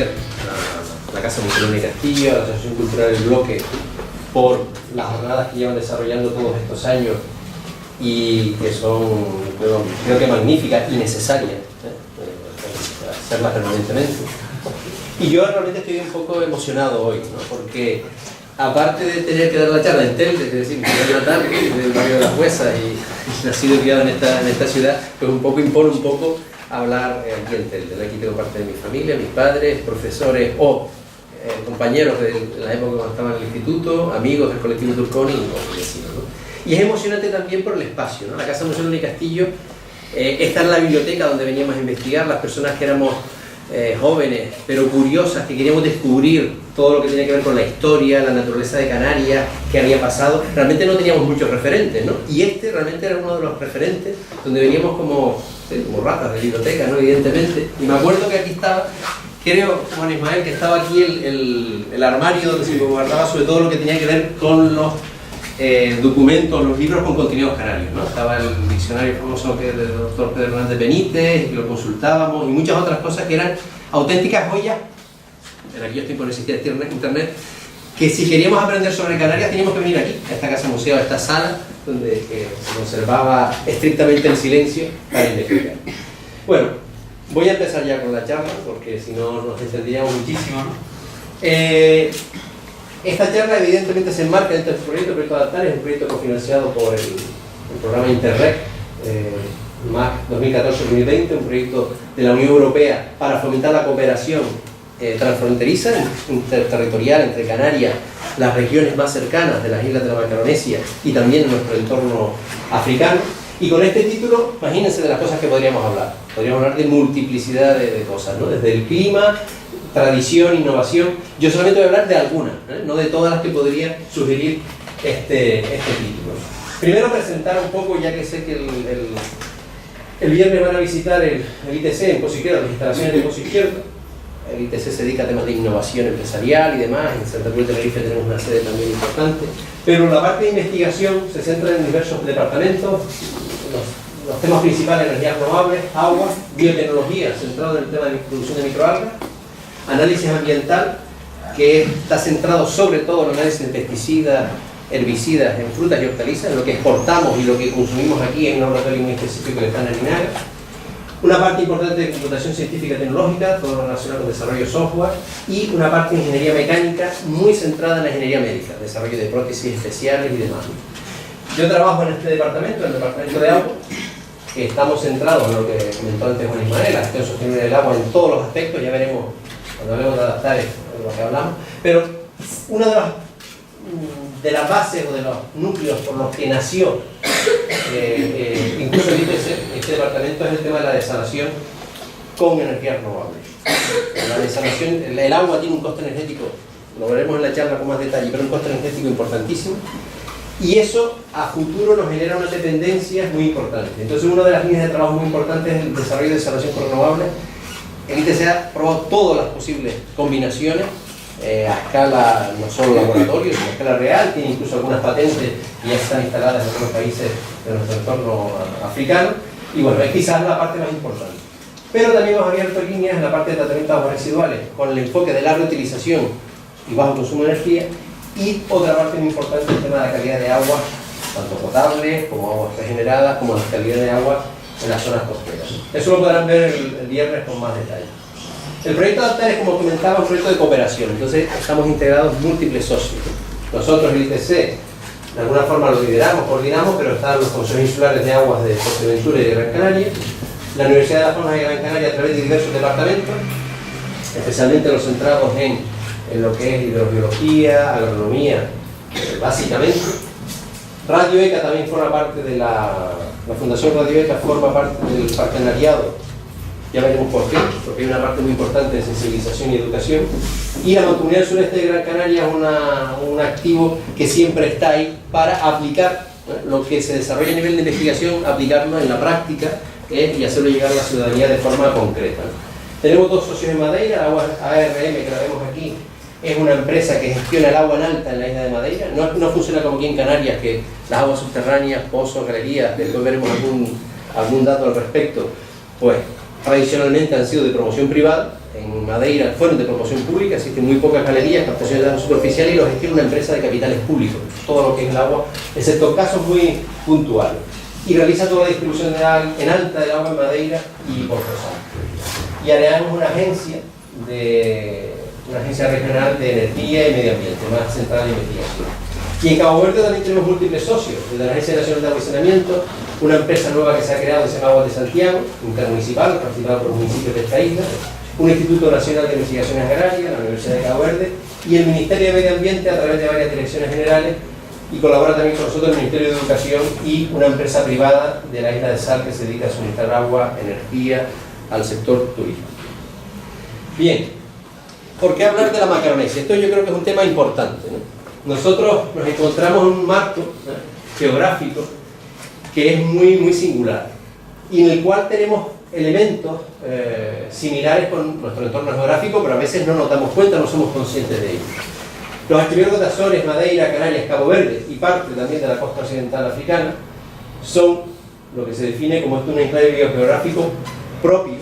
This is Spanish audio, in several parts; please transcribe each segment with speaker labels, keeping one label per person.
Speaker 1: agradecer a la Casa Museo de Castillo, a la Asociación Cultural del Bloque, por las jornadas que llevan desarrollando todos estos años y que son, creo que magníficas y necesarias, hacerlas permanentemente. Y yo realmente estoy un poco emocionado hoy, ¿no? Porque aparte de tener que dar la charla en Telde, es decir, mi natal, del barrio de Las Huesas y nacido y criado en esta ciudad, pues impone un poco hablar aquí en Telde. Aquí tengo parte de mi familia, mis padres, profesores o compañeros de la época cuando estaba en el instituto, amigos del colectivo Turconi y vecinos, ¿no? Y es emocionante también por el espacio, ¿no? La Casa Museo de Castillo está en la biblioteca donde veníamos a investigar, las personas que éramos jóvenes, pero curiosas, que queríamos descubrir todo lo que tenía que ver con la historia, la naturaleza de Canarias, qué había pasado. Realmente no teníamos muchos referentes, ¿no? Y este realmente era uno de los referentes, donde veníamos como ratas de biblioteca, ¿no? Evidentemente. Y me acuerdo que aquí estaba, creo, Juan Ismael, que estaba aquí el armario donde se guardaba sobre todo lo que tenía que ver con los documentos, los libros con contenidos canarios, ¿no? Estaba el diccionario famoso del doctor Pedro Hernández Benítez, y lo consultábamos, y muchas otras cosas que eran auténticas joyas. En aquellos tiempos no existía internet, que si queríamos aprender sobre Canarias teníamos que venir aquí, a esta casa museo, a esta sala, donde se conservaba estrictamente el silencio para investigar. Bueno, voy a empezar ya con la charla, porque si no nos extenderíamos muchísimo, ¿no? Esta charla evidentemente se enmarca dentro del proyecto Adaptar, es un proyecto cofinanciado por el programa Interreg, MAC 2014-2020, un proyecto de la Unión Europea para fomentar la cooperación transfronteriza, interterritorial entre Canarias, las regiones más cercanas de las islas de la Macaronesia y también en nuestro entorno africano. Y con este título, imagínense de las cosas que podríamos hablar. Podríamos hablar de multiplicidad de cosas, ¿no? Desde el clima, tradición, innovación. Yo solamente voy a hablar de algunas, no de todas las que podría sugerir este título. Primero presentar un poco, ya que sé que el viernes van a visitar el ITC en Pozo Izquierdo, las instalaciones de Pozo Izquierdo. El ITC se dedica a temas de innovación empresarial y demás. En Santa Cruz de Tenerife tenemos una sede también importante. Pero la parte de investigación se centra en diversos departamentos. Los temas principales: energías renovables, agua, biotecnología, centrado en el tema de producción de microalgas, análisis ambiental, que está centrado sobre todo en el análisis de pesticidas, herbicidas en frutas y hortalizas, lo que exportamos y lo que consumimos aquí en un laboratorio muy específico que está en Arinaga. Una parte importante de computación científica y tecnológica, todo lo relacionado con desarrollo de software, y una parte de ingeniería mecánica muy centrada en la ingeniería médica, desarrollo de prótesis especiales y demás. Yo trabajo en este departamento, en el departamento de agua, que estamos centrados en lo que comentó antes Juan Ismael, la gestión sostenible del agua en todos los aspectos. Ya veremos cuando hablemos de adaptar lo que hablamos, pero una de las bases o de los núcleos por los que nació incluso el ITC, este departamento, es el tema de la desalación con energías renovables. La desalación, el agua tiene un coste energético, lo veremos en la charla con más detalle, pero un coste energético importantísimo, y eso a futuro nos genera unas dependencias muy importantes. Entonces, una de las líneas de trabajo muy importantes es el desarrollo de desalación con renovables. El ITC ha probado todas las posibles combinaciones a escala, no solo laboratorio, sino a escala real. Tiene incluso algunas patentes que ya están instaladas en otros países de nuestro entorno africano. Y bueno, es quizás la parte más importante. Pero también hemos abierto líneas en la parte de tratamiento de aguas residuales, con el enfoque de la reutilización y bajo consumo de energía. Y otra parte muy importante es el tema de la calidad de agua, tanto potable como aguas regeneradas, como la calidad de agua en las zonas costeras. Eso lo podrán ver el viernes con más detalle. El proyecto Adaptar es, como comentaba, un proyecto de cooperación. Entonces estamos integrados múltiples socios. Nosotros, el ITC, de alguna forma lo lideramos, coordinamos, pero están los consejos insulares de aguas de Fuerteventura y de Gran Canaria, la Universidad de las Palmas de Gran Canaria a través de diversos departamentos, especialmente los centrados en lo que es hidrobiología, agronomía, básicamente. Radio ECA también forma parte de la Fundación Radio ECA forma parte del partenariado. Ya veremos por qué, porque hay una parte muy importante de sensibilización y educación. Y la Mancomunidad del Sureste de Gran Canaria es un activo que siempre está ahí para aplicar lo que se desarrolla a nivel de investigación, aplicarlo en la práctica y hacerlo llegar a la ciudadanía de forma concreta. Tenemos dos socios en Madeira. ARM, que la vemos aquí, es una empresa que gestiona el agua en alta en la isla de Madeira. No funciona como aquí en Canarias, que las aguas subterráneas, pozos, galerías, después veremos algún dato al respecto, pues tradicionalmente han sido de promoción privada. En Madeira fueron de promoción pública, existen muy pocas galerías, captaciones de agua superficial, y los gestiona una empresa de capitales públicos, todo lo que es el agua, excepto casos muy puntuales. Y realiza toda la distribución en alta del agua en Madeira y por Rosal. Y ANEAM es una agencia regional de energía y medio ambiente, más centrada en investigación. Y en Cabo Verde también tenemos múltiples socios, desde la Agencia Nacional de Agua y Saneamiento, una empresa nueva que se ha creado que se llama Aguas de Santiago, intermunicipal, participado por los municipios de esta isla, un Instituto Nacional de Investigaciones Agrarias, la Universidad de Cabo Verde, y el Ministerio de Medio Ambiente a través de varias direcciones generales, y colabora también con nosotros el Ministerio de Educación y una empresa privada de la isla de Sal que se dedica a suministrar agua, energía al sector turismo. Bien, ¿por qué hablar de la Macaronesia? Esto yo creo que es un tema importante, ¿no? Nosotros nos encontramos en un marco geográfico que es muy singular y en el cual tenemos elementos similares con nuestro entorno geográfico, pero a veces no nos damos cuenta, no somos conscientes de ello. Los archipiélagos de Azores, Madeira, Canarias, Cabo Verde y parte también de la costa occidental africana son lo que se define como un enclave biogeográfico propio,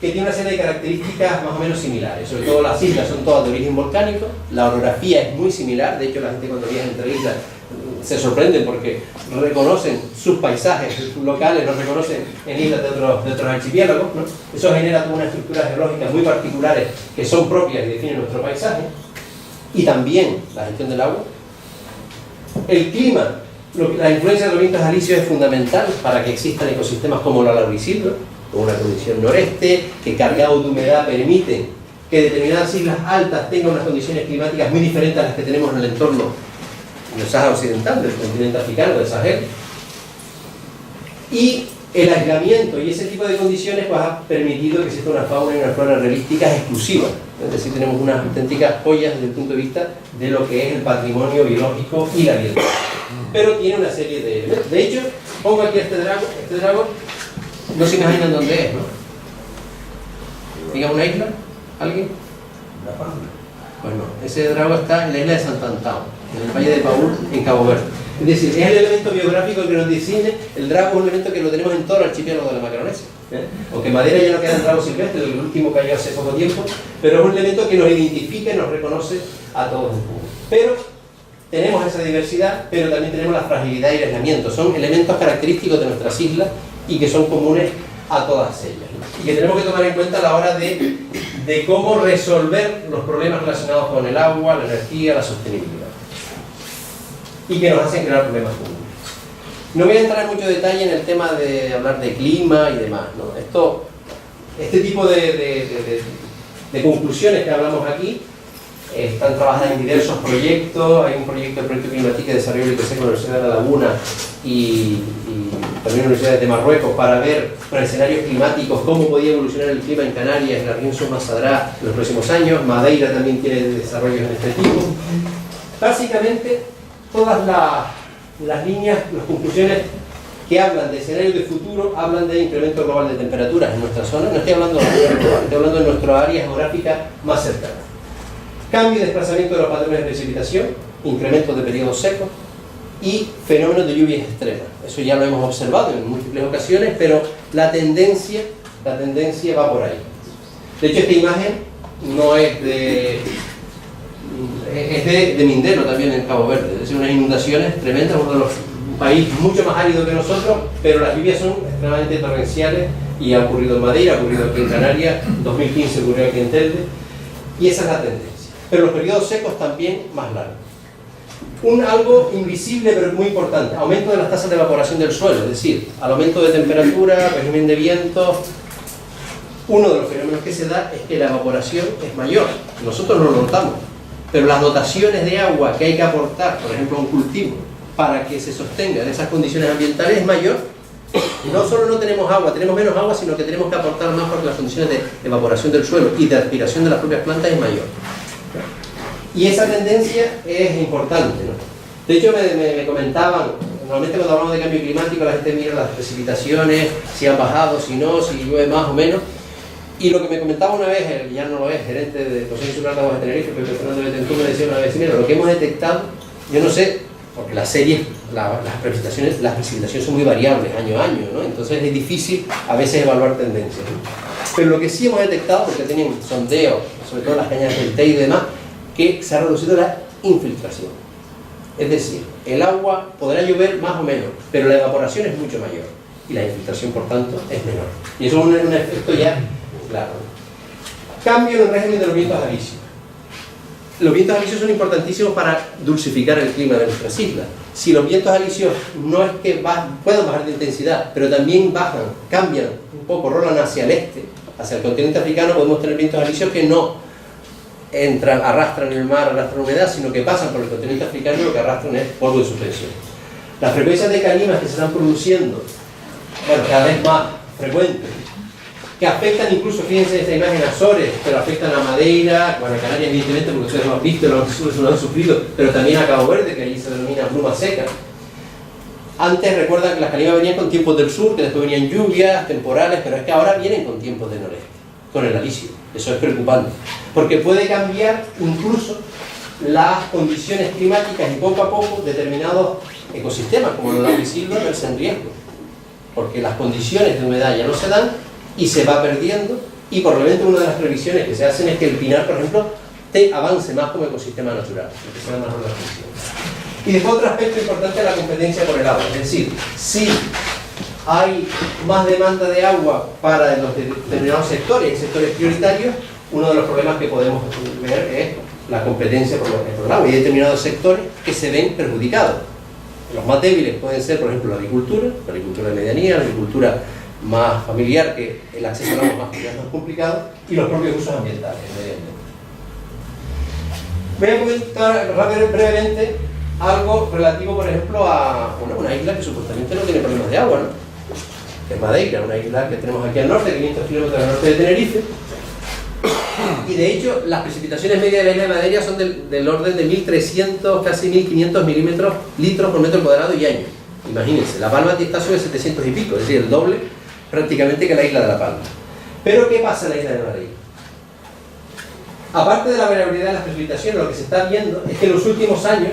Speaker 1: que tiene una serie de características más o menos similares. Sobre todo las islas son todas de origen volcánico, la orografía es muy similar, de hecho la gente cuando viaja entre islas se sorprenden porque reconocen sus paisajes sus locales, los reconocen en islas de otros archipiélagos, ¿no? Eso genera toda una estructura geológica muy particulares que son propias y definen nuestro paisaje, y también la gestión del agua. El clima, la influencia de los vientos alisios es fundamental para que existan ecosistemas como la Laurisilva, con una condición noreste, que cargado de humedad permite que determinadas islas altas tengan unas condiciones climáticas muy diferentes a las que tenemos en el entorno del Sáhara Occidental, del continente africano, del Sahel. Y el aislamiento y ese tipo de condiciones pues, ha permitido que exista una fauna y una flora realísticas exclusivas. Es decir, tenemos unas auténticas joyas desde el punto de vista de lo que es el patrimonio biológico y la biodiversidad. Pero tiene una serie de elementos. De hecho, pongo aquí este dragón, no se imaginan dónde es, ¿no? ¿Diga una isla? ¿Alguien?
Speaker 2: La Palma.
Speaker 1: Pues no, ese dragón está en la isla de Sant Antão, en el valle de Paúl, en Cabo Verde. Es decir, es el elemento biográfico que nos distingue. El drago es un elemento que lo tenemos en todo el archipiélago de la Macaronesia. Aunque en Madeira ya no queda el drago silvestre, el último cayó hace poco tiempo, pero es un elemento que nos identifica y nos reconoce a todos en común. Pero tenemos esa diversidad, pero también tenemos la fragilidad y el aislamiento. Son elementos característicos de nuestras islas y que son comunes a todas ellas, ¿no? Y que tenemos que tomar en cuenta a la hora de cómo resolver los problemas relacionados con el agua, la energía, la sostenibilidad. Y que nos hacen crear problemas comunes. No voy a entrar en mucho detalle en el tema de hablar de clima y demás, ¿no? Este tipo de conclusiones que hablamos aquí están trabajadas en diversos proyectos. Hay un proyecto, el proyecto Climática y Desarrollo del IPC con la Universidad de La Laguna y también universidades de Marruecos para ver con escenarios climáticos cómo podía evolucionar el clima en Canarias, en la región Suma-Sadrá en los próximos años. Madeira también tiene desarrollos en este tipo. Básicamente, todas las líneas, las conclusiones que hablan de escenarios de futuro, hablan de incremento global de temperaturas en nuestra zona. No estoy hablando de la área global, estoy hablando de nuestra área geográfica más cercana. Cambio y desplazamiento de los patrones de precipitación, incremento de periodos secos y fenómenos de lluvias extremas. Eso ya lo hemos observado en múltiples ocasiones, pero la tendencia va por ahí. De hecho, esta imagen no es de Mindelo, también en Cabo Verde. Es decir, unas inundaciones tremendas, uno de los países mucho más árido que nosotros, pero las lluvias son extremadamente torrenciales y ha ocurrido en Madeira, ha ocurrido aquí en Canarias, en 2015 ocurrió aquí en Telde, y esa es la tendencia. Pero los periodos secos también más largos. Algo invisible pero muy importante, aumento de las tasas de evaporación del suelo, es decir, al aumento de temperatura, régimen de viento. Uno de los fenómenos que se da es que la evaporación es mayor, nosotros no lo notamos, pero las dotaciones de agua que hay que aportar, por ejemplo a un cultivo, para que se sostenga en esas condiciones ambientales es mayor. No solo no tenemos agua, tenemos menos agua, sino que tenemos que aportar más porque las condiciones de evaporación del suelo y de aspiración de las propias plantas es mayor. Y esa tendencia es importante, ¿no? De hecho, me comentaban, normalmente cuando hablamos de cambio climático la gente mira las precipitaciones, si han bajado, si no, si llueve más o menos. Y lo que me comentaba una vez, ya no lo es, gerente del Consejo Insular de Tenerife, Pepe Fernando Betentú, me decía una vez, mira, lo que hemos detectado, yo no sé, porque las series las precipitaciones son muy variables año a año, ¿no? Entonces es difícil a veces evaluar tendencias, ¿no? Pero lo que sí hemos detectado, porque tienen sondeos, sobre todo las cañas del Teide y demás, que se ha reducido la infiltración. Es decir, el agua podrá llover más o menos, pero la evaporación es mucho mayor y la infiltración, por tanto, es menor. Y eso es un efecto ya claro. Cambio en el régimen de los vientos alisios. Los vientos alisios son importantísimos para dulcificar el clima de nuestras islas. Si los vientos alisios no es que puedan bajar de intensidad, pero también bajan, cambian un poco, rolan hacia el este, hacia el continente africano, podemos tener vientos alisios que no entran, arrastran el mar, arrastran humedad, sino que pasan por el continente africano y lo que arrastran es polvo de suspensión. Las frecuencias de calimas que se están produciendo, bueno, cada vez más frecuentes, que afectan incluso, fíjense en esta imagen, a Azores, pero afectan a Madeira, bueno, a Canarias evidentemente, porque ustedes lo han visto, lo han sufrido, pero también a Cabo Verde, que allí se denomina bruma seca. Antes, recuerdan que las calimas venían con tiempos del sur, que después venían lluvias, temporales, pero es que ahora vienen con tiempos del noreste, con el alisio. Eso es preocupante, porque puede cambiar incluso las condiciones climáticas y poco a poco determinados ecosistemas, como los lagos y silvas, verse en riesgo, porque las condiciones de humedad ya no se dan y se va perdiendo, y probablemente una de las previsiones que se hacen es que el pinar, por ejemplo, avance más como ecosistema natural, que sea más la función. Y después otro aspecto importante es la competencia por el agua, es decir, si hay más demanda de agua para los determinados sectores, sectores prioritarios, uno de los problemas que podemos ver es la competencia por el agua, y hay determinados sectores que se ven perjudicados. Los más débiles pueden ser, por ejemplo, la agricultura de medianía, la agricultura más familiar, que el acceso al agua es más complicado, y los propios usos ambientales, Voy a comentar brevemente algo relativo, por ejemplo, a una isla que supuestamente no tiene problemas de agua, ¿no? Que es Madeira, una isla que tenemos aquí al norte, 500 kilómetros al norte de Tenerife, y de hecho las precipitaciones medias de la isla de Madeira son del orden de 1.300, casi 1.500 litros por metro cuadrado y año. Imagínense, La Palma está sobre 700 y pico, es decir, el doble prácticamente que la isla de La Palma. Pero ¿qué pasa en la isla de Madeira? Aparte de la variabilidad de las precipitaciones, lo que se está viendo es que en los últimos años,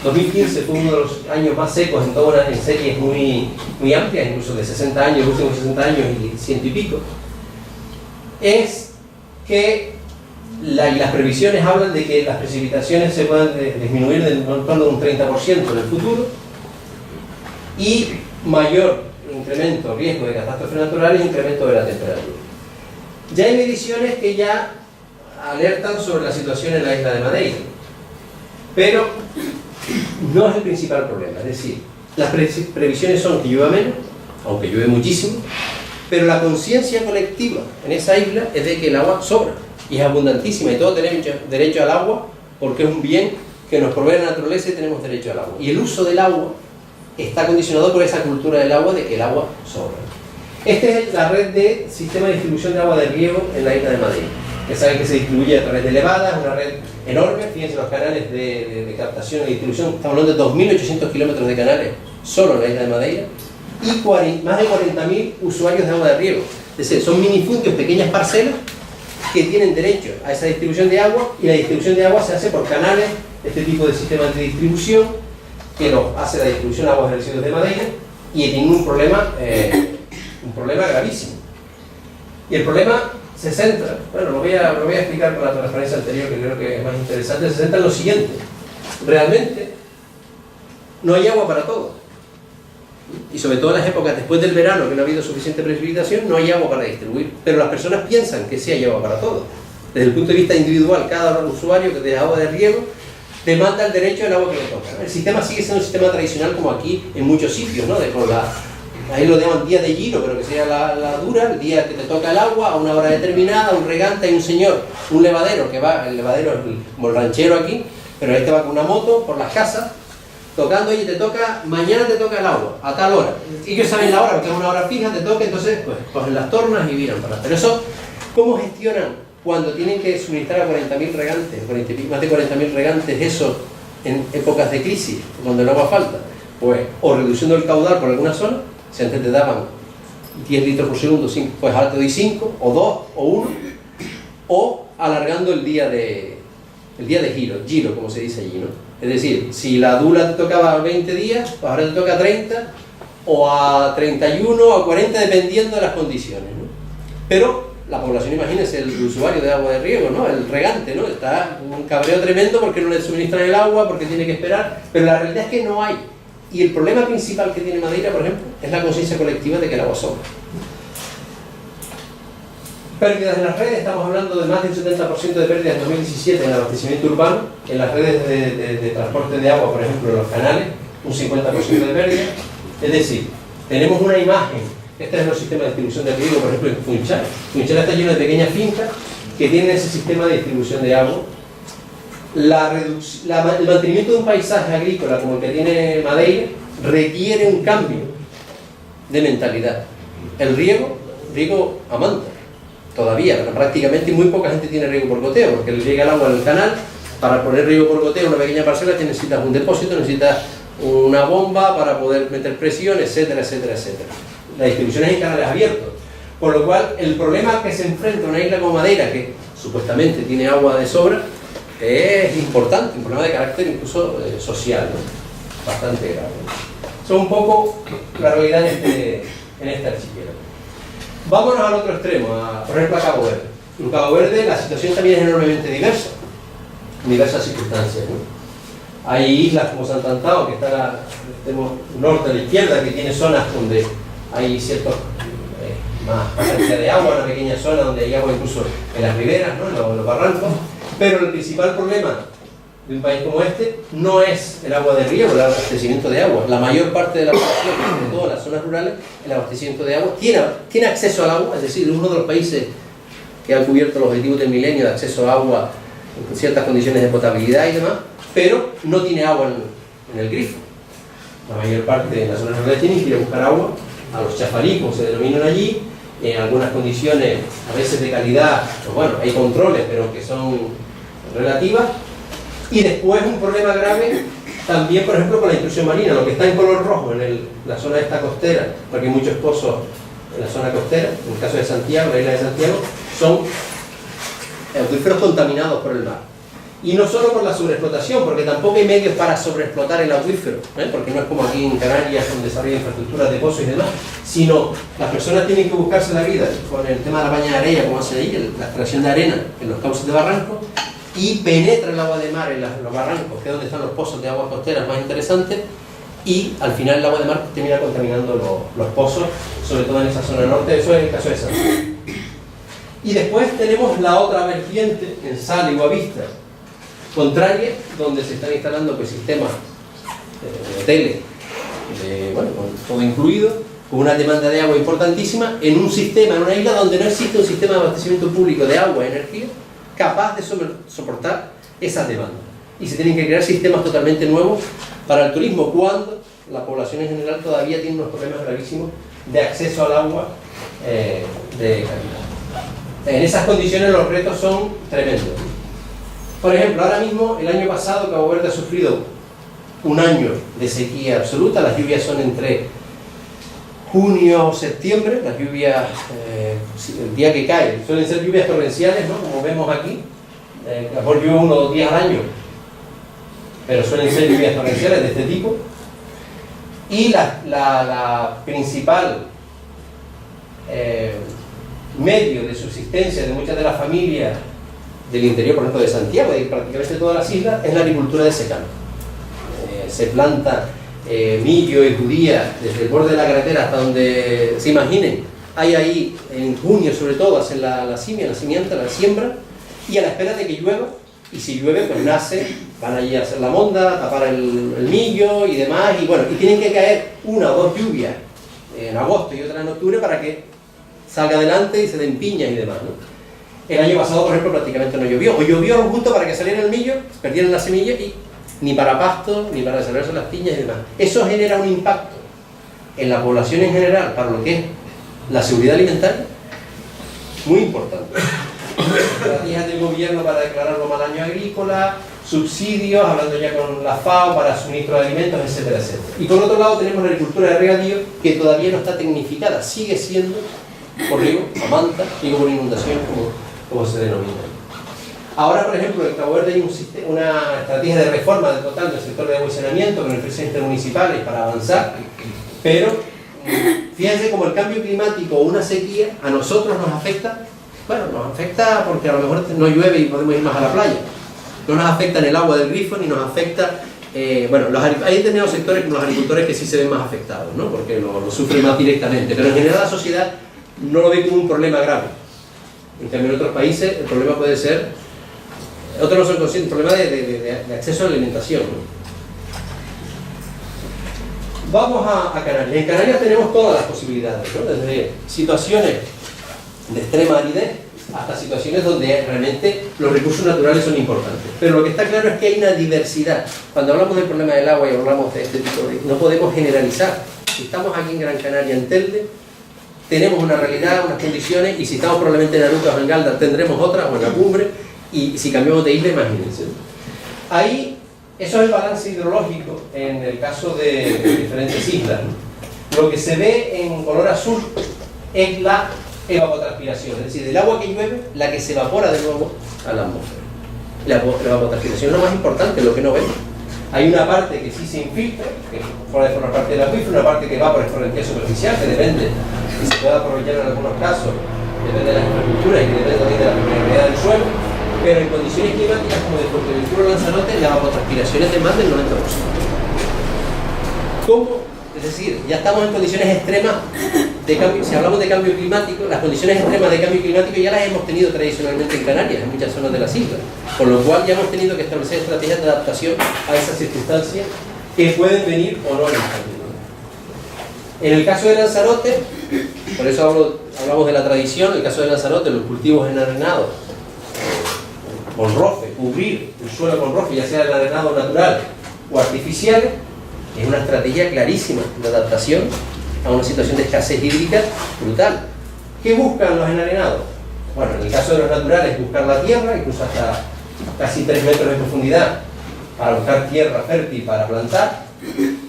Speaker 1: 2015 fue uno de los años más secos en series muy amplias, incluso de 60 años, los últimos 60 años y 100 y pico, es que las previsiones hablan de que las precipitaciones se puedan disminuir en torno a un 30% en el futuro, y mayor incremento, riesgo de catástrofes naturales e incremento de la temperatura. Ya hay mediciones que ya alertan sobre la situación en la isla de Madeira, pero no es el principal problema. Es decir, las previsiones son que llueva menos, aunque llueve muchísimo, pero la conciencia colectiva en esa isla es de que el agua sobra y es abundantísima, y todos tenemos derecho al agua porque es un bien que nos provee la naturaleza y tenemos derecho al agua. Y el uso del agua está condicionado por esa cultura del agua, de que el agua sobra. Esta es la red de sistema de distribución de agua de riego en la isla de Madeira, que saben que se distribuye a través de elevadas, una red enorme. Fíjense los canales de captación y distribución, estamos hablando de 2.800 kilómetros de canales solo en la isla de Madeira, y más de 40.000 usuarios de agua de riego. Es decir, son minifundios, pequeñas parcelas que tienen derecho a esa distribución de agua, y la distribución de agua se hace por canales, este tipo de sistemas de distribución, que lo hace la distribución de aguas de residuos de Madeira, y tiene un problema gravísimo. Y el problema se centra, bueno, lo voy a explicar con la transparencia anterior, que creo que es más interesante, se centra en lo siguiente: realmente no hay agua para todos, y sobre todo en las épocas después del verano, que no ha habido suficiente precipitación, no hay agua para distribuir, pero las personas piensan que sí hay agua para todos. Desde el punto de vista individual, cada usuario que tiene agua de riego demanda el derecho al agua que le toca. El sistema sigue siendo un sistema tradicional, como aquí en muchos sitios, ¿no? Ahí lo llaman día de giro, pero que sería la dura, el día que te toca el agua a una hora determinada, un regante, hay un señor, un levadero, que va, el levadero es como el ranchero aquí, pero este va con una moto por las casas, tocando, y te toca, mañana te toca el agua, a tal hora. Y ellos saben la hora, porque es una hora fija, te toca, entonces pues cogen las tornas y viran para. Pero eso, ¿cómo gestionan cuando tienen que suministrar a 40.000 regantes, más de 40.000 regantes, eso en épocas de crisis, cuando el agua falta? Pues o reduciendo el caudal por alguna zona, si antes te daban 10 litros por segundo, pues ahora te doy 5, o 2, o 1, o alargando el día de giro como se dice allí, ¿no? Es decir, si la dula te tocaba 20 días, pues ahora te toca 30, o a 31 o a 40, dependiendo de las condiciones, ¿no? Pero la población, imagínense, el usuario de agua de riego, ¿no? El regante, ¿no? Está un cabreo tremendo porque no le suministran el agua, porque tiene que esperar, pero la realidad es que no hay. Y el problema principal que tiene Madeira, por ejemplo, es la conciencia colectiva de que el agua sobra. Pérdidas en las redes, estamos hablando de más del 70% de pérdidas en 2017 en el abastecimiento urbano, en las redes de transporte de agua, por ejemplo, en los canales, un 50% de pérdidas. Es decir, tenemos una imagen, este es el sistema de distribución de riego, por ejemplo, en Funchal. Funchal está lleno de pequeñas fincas que tienen ese sistema de distribución de agua. El mantenimiento de un paisaje agrícola como el que tiene Madeira requiere un cambio de mentalidad. El riego a manta. Todavía, pero prácticamente muy poca gente tiene riego por goteo, porque le llega el agua en el canal. Para poner riego por goteo en una pequeña parcela necesitas un depósito, necesitas una bomba para poder meter presión, etcétera, etcétera, etcétera. La distribución es en canales abiertos, por lo cual el problema que se enfrenta una isla como Madeira, que supuestamente tiene agua de sobra, es importante, un problema de carácter incluso social, ¿no? Bastante grave. Son un poco la realidad en este archipiélago. Vámonos al otro extremo, por ejemplo a Cabo Verde. En Cabo Verde la situación también es enormemente diversa, en diversas circunstancias, ¿no? Hay islas como Sant Antao, que está al extremo norte a la izquierda, que tiene zonas donde hay ciertos más presencia de agua, una pequeña zona donde hay agua incluso en las riberas, ¿no? En los barrancos, pero el principal problema de un país como este no es el agua de riego, el abastecimiento de agua. La mayor parte de la población, sobre todo en las zonas rurales, el abastecimiento de agua tiene acceso al agua, es decir, es uno de los países que han cubierto los objetivos del milenio de acceso a agua en ciertas condiciones de potabilidad y demás, pero no tiene agua en el grifo. La mayor parte de las zonas rurales tienen que ir a buscar agua a los chafaricos, se denominan allí, en algunas condiciones a veces de calidad, pues bueno, hay controles, pero que son relativas. Y después un problema grave también, por ejemplo, con la intrusión marina, lo que está en color rojo en la zona de esta costera, porque hay muchos pozos en la zona costera, en el caso de Santiago, la isla de Santiago, son acuíferos contaminados por el mar. Y no solo por la sobreexplotación, porque tampoco hay medios para sobreexplotar el acuífero, porque no es como aquí en Canarias, donde desarrolla infraestructuras de pozos y demás, sino las personas tienen que buscarse la vida con el tema de la baña de arena, como hacen ahí, la extracción de arena en los cauces de barrancos, y penetra el agua de mar en los barrancos, que es donde están los pozos de aguas costeras más interesantes, y al final el agua de mar termina contaminando los pozos, sobre todo en esa zona norte. Eso es el caso de Santiago. Y después tenemos la otra vertiente, en Sal y Boavista, contraria, donde se están instalando pues, sistemas de hoteles, bueno, con todo incluido, con una demanda de agua importantísima, en un sistema, en una isla donde no existe un sistema de abastecimiento público de agua y energía capaz de soportar esas demandas. Y se tienen que crear sistemas totalmente nuevos para el turismo, cuando la población en general todavía tiene unos problemas gravísimos de acceso al agua de calidad. En esas condiciones los retos son tremendos. Por ejemplo, ahora mismo, el año pasado, Cabo Verde ha sufrido un año de sequía absoluta. Las lluvias son entre junio o septiembre, las lluvias, el día que cae, suelen ser lluvias torrenciales, ¿no? Como vemos aquí, a lo mejor llueve 1 o 2 días al año, pero suelen ser lluvias torrenciales de este tipo. Y la principal medio de subsistencia de muchas de las familias del interior, por ejemplo de Santiago, de prácticamente todas las islas, es la agricultura de secano. Se planta millo y judía desde el borde de la carretera hasta donde se imaginen. Hay ahí, en junio sobre todo, hacen la simienta, la siembra, y a la espera de que llueva, y si llueve pues nace, van allí a hacer la monda, tapar el millo y demás, y bueno, y tienen que caer 1 o 2 lluvias en agosto y otra en octubre para que salga adelante y se den piñas y demás, ¿no? El año pasado, por ejemplo, prácticamente no llovió, o llovió lo justo para que saliera el millo, perdieron la semilla y ni para pasto, ni para desarrollarse las piñas y demás. Eso genera un impacto en la población en general para lo que es la seguridad alimentaria muy importante. Estrategias del gobierno para declararlo mal año agrícola, subsidios, hablando ya con la FAO para suministro de alimentos, etcétera, etcétera. Y por otro lado tenemos la agricultura de regadío, que todavía no está tecnificada, sigue siendo por riego, a manta, riego por inundación, como se denomina. Ahora, por ejemplo, en Cabo Verde hay una estrategia de reforma del total del sector de agua y saneamiento con empresas intermunicipales para avanzar, pero fíjense como el cambio climático o una sequía a nosotros nos afecta. Bueno, nos afecta porque a lo mejor no llueve y podemos ir más a la playa. No nos afecta en el agua del grifo ni nos afecta. Bueno, hay determinados sectores como los agricultores que sí se ven más afectados, ¿no? Porque lo sufren más directamente, pero en general la sociedad no lo ve como un problema grave. En cambio, en otros países el problema puede ser, otros no son conscientes, el problema de acceso a la alimentación, ¿no? Vamos a Canarias. En Canarias tenemos todas las posibilidades, ¿no? Desde situaciones de extrema aridez hasta situaciones donde realmente los recursos naturales son importantes. Pero lo que está claro es que hay una diversidad. Cuando hablamos del problema del agua y hablamos de este tipo de... no podemos generalizar. Si estamos aquí en Gran Canaria, en Telde, tenemos una realidad, unas condiciones, y si estamos probablemente en Arucas o en Galda, tendremos otras, o en la cumbre, y si cambiamos de isla, imagínense. Ahí, eso es el balance hidrológico en el caso de diferentes islas, ¿no? Lo que se ve en color azul es la evapotranspiración, es decir, del agua que llueve, la que se evapora de nuevo a la atmósfera. La evapotranspiración es lo más importante, lo que no vemos. Hay una parte que sí se infiltra, que forma parte del acuífero, una parte que va por escorrentía superficial, que depende, y se puede aprovechar en algunos casos, depende de la infraestructura y que depende también de la permeabilidad del suelo, pero en condiciones climáticas como de Fuerteventura o Lanzarote, la evapotranspiración es de más del 90%. ¿Cómo? Es decir, ya estamos en condiciones extremas de cambio. Si hablamos de cambio climático, las condiciones extremas de cambio climático ya las hemos tenido tradicionalmente en Canarias, en muchas zonas de las islas, con lo cual ya hemos tenido que establecer estrategias de adaptación a esas circunstancias que pueden venir o no en el cambio. En el caso de Lanzarote, por eso hablamos de la tradición, en el caso de Lanzarote, los cultivos enarenados con rofe, cubrir el suelo con rofe, ya sea el arenado natural o artificiales, es una estrategia clarísima de adaptación a una situación de escasez hídrica brutal. ¿Qué buscan los enarenados? Bueno, en el caso de los naturales, buscar la tierra, incluso hasta casi 3 metros de profundidad, para buscar tierra fértil para plantar,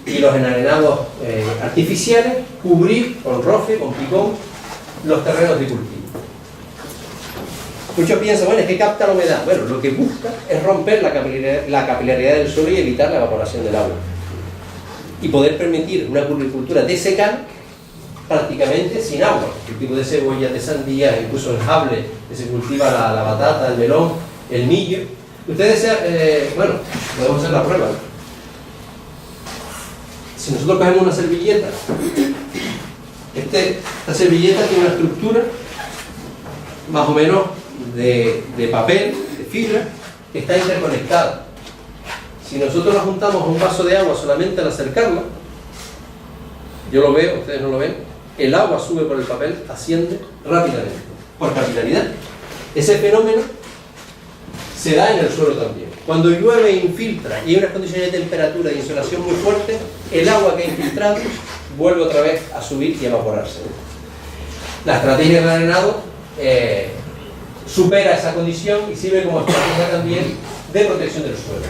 Speaker 1: y los enarenados artificiales, cubrir con rofe, con picón, los terrenos de cultivo. Muchos piensan, bueno, es que capta la humedad. Bueno, lo que busca es romper la capilaridad del suelo y evitar la evaporación del agua. Y poder permitir una culticultura de secano prácticamente sin agua. El tipo de cebollas, de sandías, incluso el jable, que se cultiva la batata, el melón, el millo. Ustedes, bueno, podemos hacer la prueba, ¿no? Si nosotros cogemos una servilleta, esta servilleta tiene una estructura más o menos de papel, de fibra, que está interconectada. Si nosotros la juntamos a un vaso de agua solamente al acercarla, yo lo veo, ustedes no lo ven, el agua sube por el papel, asciende rápidamente, por capilaridad. Ese fenómeno se da en el suelo también. Cuando llueve e infiltra y hay unas condiciones de temperatura y insolación muy fuertes, el agua que ha infiltrado vuelve otra vez a subir y a evaporarse. La estrategia del arenado supera esa condición y sirve como estrategia también de protección del suelo.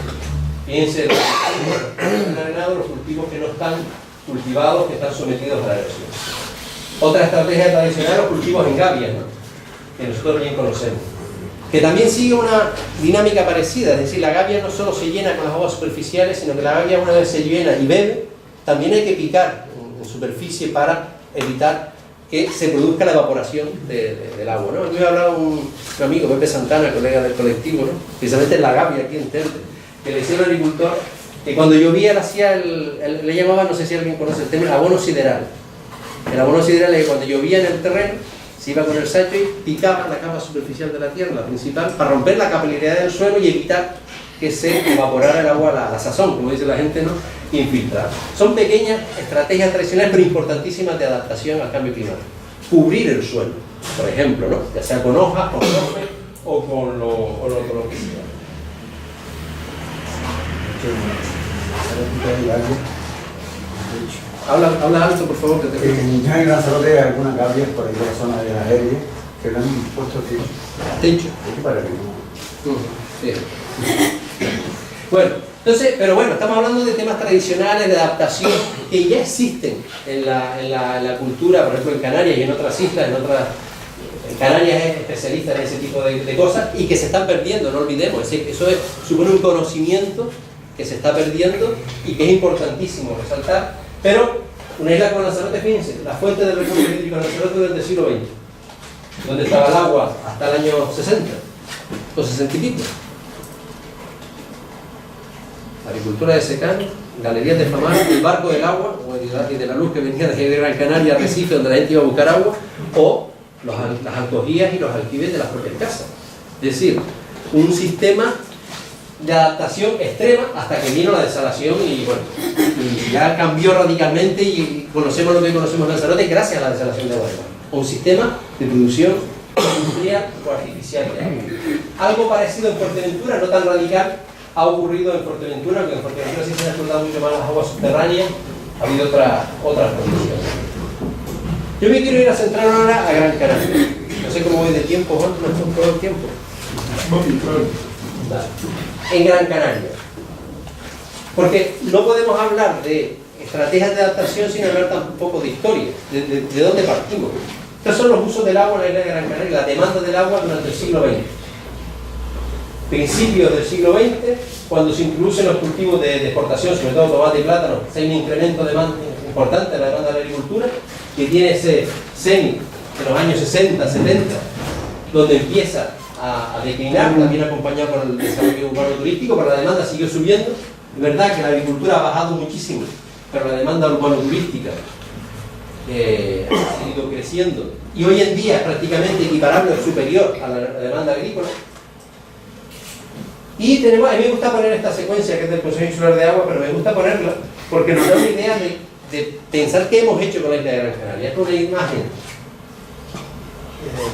Speaker 1: Fíjense, en el arenado, los cultivos que no están cultivados, que están sometidos a la erosión. Otra estrategia tradicional, los cultivos en gavias, ¿no? Que nosotros bien conocemos, que también sigue una dinámica parecida, es decir, la gavia no solo se llena con las aguas superficiales, sino que la gavia, una vez se llena y bebe, también hay que picar en superficie para evitar que se produzca la evaporación del agua, ¿no? Aquí me hablaba un amigo, Pepe Santana, colega del colectivo, ¿no? Precisamente en la gavia aquí en Telde, que le decía al agricultor que cuando llovía él hacía le llamaban, no sé si alguien conoce el término, abono sideral. El abono sideral es que cuando llovía en el terreno, se iba con el sacho y picaba la capa superficial de la tierra, la principal, para romper la capilaridad del suelo y evitar que se evaporara el agua a la sazón, como dice la gente, ¿no? Infiltrar. Son pequeñas estrategias tradicionales, pero importantísimas de adaptación al cambio climático. Cubrir el suelo, por ejemplo, ¿no? Ya sea con hojas, con rofe o con lo que sea. Habla alto, por favor, que te escucho.
Speaker 2: Ya en Lanzarote hay algunas gavias por ahí en la zona de la aérea que le han puesto techo.
Speaker 1: Techo.
Speaker 2: Para que no...
Speaker 1: Sí. Bueno, entonces, pero bueno, estamos hablando de temas tradicionales, de adaptación, que ya existen en la cultura, por ejemplo en Canarias y en otras islas, Canarias es especialista en ese tipo de cosas y que se están perdiendo, no olvidemos. Eso supone un conocimiento que se está perdiendo y que es importantísimo resaltar. Pero una isla como Lanzarote, fíjense, la fuente del recurso hídrico de Lanzarote desde el siglo XX, donde estaba el agua hasta el año 60 o 60 y pico. Agricultura de secano, galerías de Famar, el barco del agua, o el de la luz que venía de Gran Canaria, Arrecife, donde la gente iba a buscar agua, o las alcogías y los aljibes de las propias casas. Es decir, un sistema de adaptación extrema hasta que vino la desalación y bueno, y ya cambió radicalmente y conocemos lo que conocemos en Lanzarote gracias a la desalación de agua. Un sistema de producción industrial o artificial de agua. Algo parecido en Fuerteventura, no tan radical, ha ocurrido en Fuerteventura, que en Fuerteventura sí se han explotado mucho más las aguas subterráneas, ha habido otras condiciones. Yo me quiero ir a centrar ahora a Gran Canaria. No sé cómo voy de tiempo, ¿cuánto nos tomó todo el tiempo? En Gran Canaria. Porque no podemos hablar de estrategias de adaptación sin hablar tampoco de historia, de dónde partimos. Estos son los usos del agua en la isla de Gran Canaria, la demanda del agua durante el siglo XX. Principios del siglo XX, cuando se introducen los cultivos de exportación, sobre todo tomate y plátano, hay un incremento importante de la demanda de la agricultura, que tiene ese semi de los años 60, 70, donde empieza a declinar, también acompañado por el desarrollo urbano turístico, pero la demanda siguió subiendo. Es verdad que la agricultura ha bajado muchísimo, pero la demanda urbano turística ha seguido creciendo y hoy en día es prácticamente equiparable o superior a la demanda agrícola. Y tenemos, a mí me gusta poner esta secuencia que es del Consejo Insular de Agua, pero me gusta ponerla porque nos da una idea de pensar qué hemos hecho con la isla de Gran Canaria. Es una imagen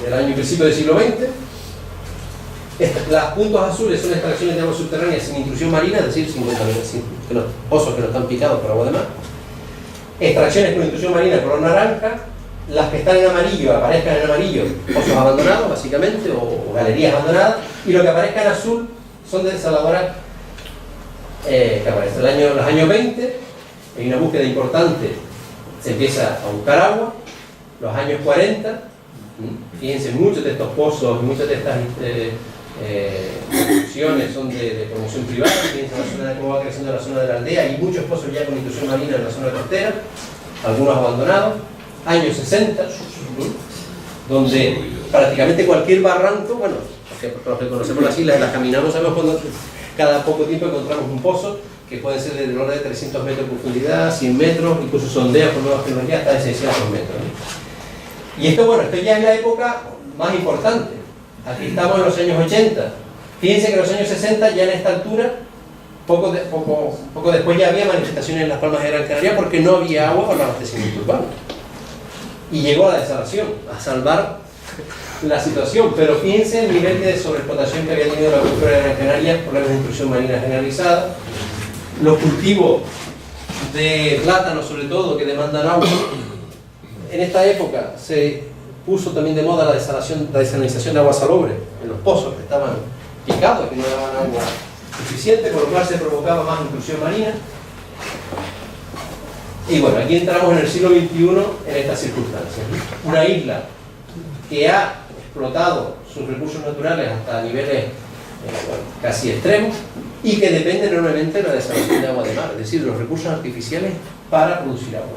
Speaker 1: del año principio del siglo XX. Los puntos azules son extracciones de agua subterránea sin intrusión marina, es decir, sin los pozos que no están picados por agua de mar. Extracciones con intrusión marina color naranja. Las que están en amarillo aparezcan en amarillo, pozos abandonados básicamente, o galerías abandonadas, y lo que aparezca en azul son de desaladoras que aparecen en los años 20. Hay una búsqueda importante, se empieza a buscar agua. Los años 40, fíjense, muchos de estos pozos, muchas de estas construcciones son de promoción privada. Fíjense la zona de cómo va creciendo la zona de la aldea, hay muchos pozos ya con intrusión marina en la zona costera, algunos abandonados. Años 60, donde prácticamente cualquier barranco, bueno, porque los que conocemos las islas, las caminamos, sabemos cuando cada poco tiempo encontramos un pozo que puede ser del orden de 300 metros de profundidad, 100 metros, incluso sondeos con nuevas tecnologías hasta de 600 metros. Y esto, bueno, esto ya es la época más importante. Aquí estamos en los años 80. Fíjense que en los años 60, ya en esta altura, poco después ya había manifestaciones en las Palmas de Gran Canaria porque no había agua para el abastecimiento urbano. Y llegó a la desalación, a salvar la situación. Pero fíjense el nivel de sobreexplotación que había tenido la agricultura de Gran Canaria, problemas de intrusión marina generalizada, los cultivos de plátano sobre todo que demandan agua. En esta época se puso también de moda la desalinización de agua salobre en los pozos que estaban picados, que no daban agua suficiente, con lo cual se provocaba más intrusión marina. Y bueno, aquí entramos en el siglo XXI en estas circunstancias. Una isla que ha explotado sus recursos naturales hasta niveles casi extremos y que depende enormemente de la desalación de agua de mar, es decir, de los recursos artificiales para producir agua.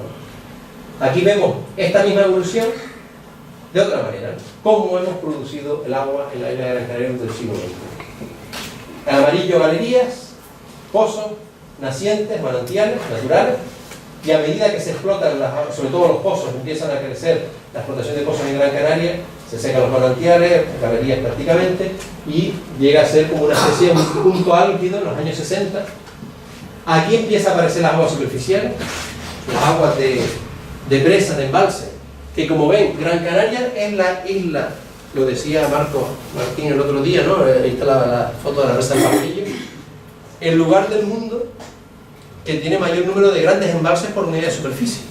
Speaker 1: Aquí vemos esta misma evolución de otra manera, cómo hemos producido el agua en la isla de Gran Canaria del siglo XX. En amarillo, galerías, pozos, nacientes, manantiales naturales. Y a medida que se explotan, sobre todo los pozos, empiezan a crecer la explotación de pozos en Gran Canaria, se secan los manantiales, galerías prácticamente, y llega a ser como una especie de un punto álgido en los años 60. Aquí empieza a aparecer las aguas superficiales, las aguas de presas, de embalse, que como ven, Gran Canaria es la isla, lo decía Martín el otro día, ¿no? Ahí está la foto de la presa del Paralillo, el lugar del mundo que tiene mayor número de grandes embalses por unidad de superficie.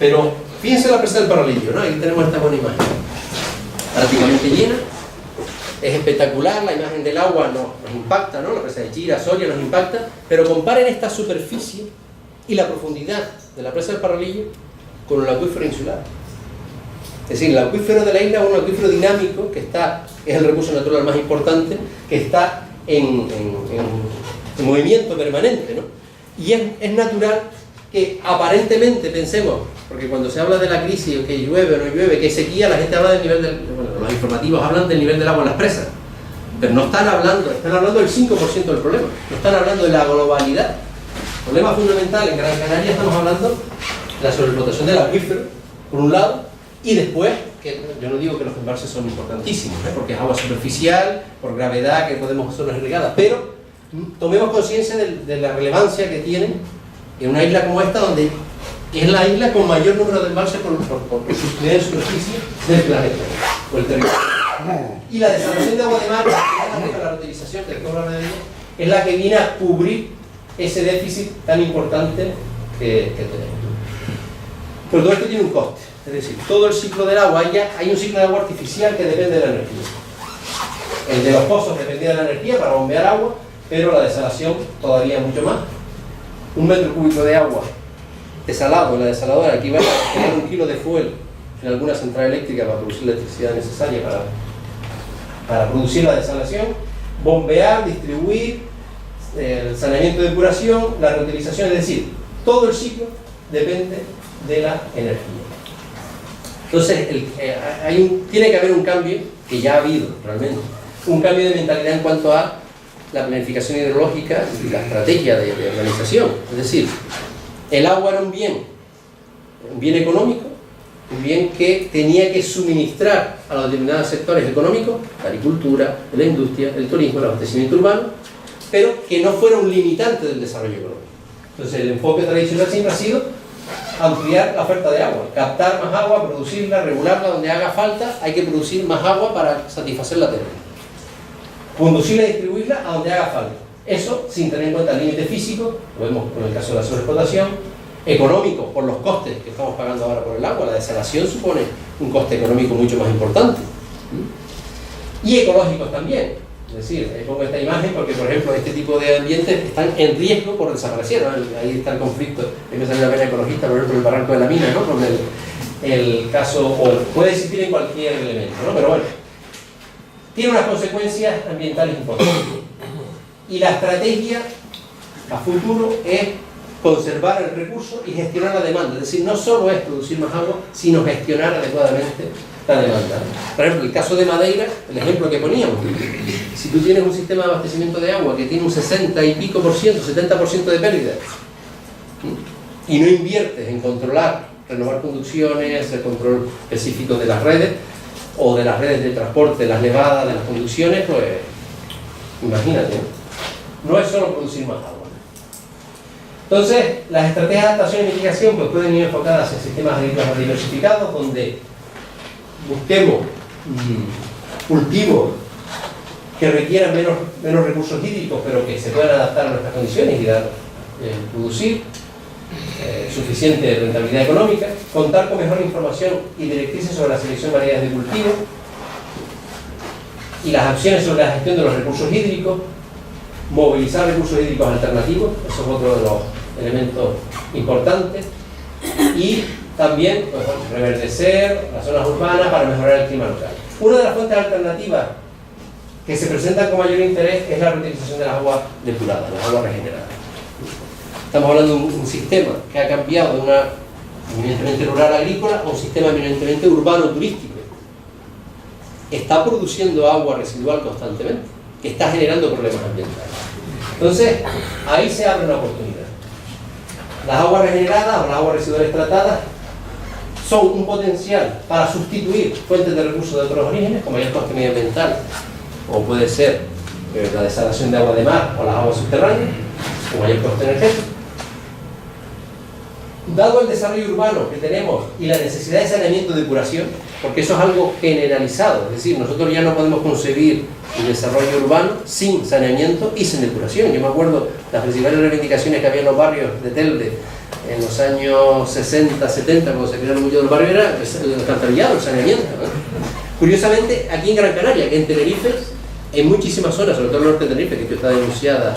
Speaker 1: Pero fíjense la presa del Paralillo, ¿no? Ahí tenemos esta buena imagen, prácticamente llena, es espectacular, la imagen del agua nos impacta, ¿no? La presa de Chira, Soria nos impacta, pero comparen esta superficie y la profundidad de la presa del Paralillo con el acuífero insular. Es decir, el acuífero de la isla es un acuífero dinámico que es el recurso natural más importante, que está en movimiento permanente, ¿no? Y es natural que aparentemente pensemos, porque cuando se habla de la crisis, que llueve o no llueve, que hay sequía, la gente habla del nivel del... Bueno, los informativos hablan del nivel del agua en las presas, pero no están hablando del 5% del problema, no están hablando de la globalidad. El problema fundamental en Gran Canaria, estamos hablando de la sobreexplotación del acuífero, por un lado, y después, que yo no digo que los embalses son importantísimos, porque es agua superficial, por gravedad, que podemos zonas irrigadas, pero tomemos conciencia de la relevancia que tienen en una isla como esta, donde es la isla con mayor número de embalses por superficie del planeta, o el territorio. Y la desalación de agua de mar, la reutilización, que tengo que hablar de ella, es la que viene a cubrir ese déficit tan importante que tenemos. Pero todo esto tiene un coste, es decir, todo el ciclo del agua, hay un ciclo de agua artificial que depende de la energía. El de los pozos dependía de la energía para bombear agua, pero la desalación todavía mucho más. 1 metro cúbico de agua desalado en la desaladora equivale a tener 1 kilo de fuel en alguna central eléctrica para producir la electricidad necesaria para producir la desalación, bombear, distribuir, el saneamiento de depuración, la reutilización, es decir, todo el ciclo depende de la energía. Entonces, tiene que haber un cambio, que ya ha habido realmente, un cambio de mentalidad en cuanto a la planificación hidrológica y la estrategia de organización. Es decir, el agua era un bien económico, un bien que tenía que suministrar a los determinados sectores económicos, la agricultura, la industria, el turismo, el abastecimiento urbano, pero que no fuera un limitante del desarrollo económico. Entonces, el enfoque tradicional siempre ha sido ampliar la oferta de agua, captar más agua, producirla, regularla donde haga falta, hay que producir más agua para satisfacer la demanda. Conducirla y distribuirla a donde haga falta. Eso sin tener en cuenta el límite físico, lo vemos con el caso de la sobreexplotación, económico, por los costes que estamos pagando ahora por el agua. La desalación supone un coste económico mucho más importante. Y ecológicos también. Es decir, pongo esta imagen porque, por ejemplo, este tipo de ambientes están en riesgo por desaparecer, ¿no? Ahí está el conflicto, hay que salir la pena ecologista, por ejemplo, el barranco de la mina, ¿no? Con el caso, o puede existir en cualquier elemento, ¿no? Pero bueno, tiene unas consecuencias ambientales importantes. Y la estrategia a futuro es conservar el recurso y gestionar la demanda. Es decir, no solo es producir más agua, sino gestionar adecuadamente la demanda. Por ejemplo, el caso de Madeira, el ejemplo que poníamos. Si tú tienes un sistema de abastecimiento de agua que tiene un 60 y pico por ciento, 70% de pérdida, y no inviertes en controlar, renovar conducciones, el control específico de las redes, o de las redes de transporte, las nevadas, de las conducciones, pues imagínate, no es solo producir más agua. Entonces, las estrategias de adaptación y mitigación pues, pueden ir enfocadas en sistemas agrícolas diversificados, donde busquemos cultivos que requieran menos recursos hídricos, pero que se puedan adaptar a nuestras condiciones y producir suficiente rentabilidad económica, contar con mejor información y directrices sobre la selección de variedades de cultivo y las acciones sobre la gestión de los recursos hídricos, movilizar recursos hídricos alternativos, eso es otro de los elementos importantes, y también pues, reverdecer las zonas urbanas para mejorar el clima local. Una de las fuentes alternativas que se presentan con mayor interés es la reutilización de las aguas depuradas, las aguas regeneradas. Estamos hablando de un sistema que ha cambiado de una eminentemente rural agrícola a un sistema eminentemente urbano turístico. Está produciendo agua residual constantemente, que está generando problemas ambientales. Entonces, ahí se abre una oportunidad. Las aguas regeneradas o las aguas residuales tratadas son un potencial para sustituir fuentes de recursos de otros orígenes, como el coste medioambiental, o puede ser la desalación de agua de mar o las aguas subterráneas, con mayor coste energético. Dado el desarrollo urbano que tenemos y la necesidad de saneamiento y depuración, porque eso es algo generalizado, es decir, nosotros ya no podemos concebir el desarrollo urbano sin saneamiento y sin depuración. Yo me acuerdo las principales reivindicaciones que había en los barrios de Telde en los años 60, 70, cuando se crearon mucho del barrio, era el alcantarillado, el saneamiento, ¿no? Curiosamente, aquí en Gran Canaria, que en Tenerife, en muchísimas zonas, sobre todo el norte de Tenerife, que está denunciada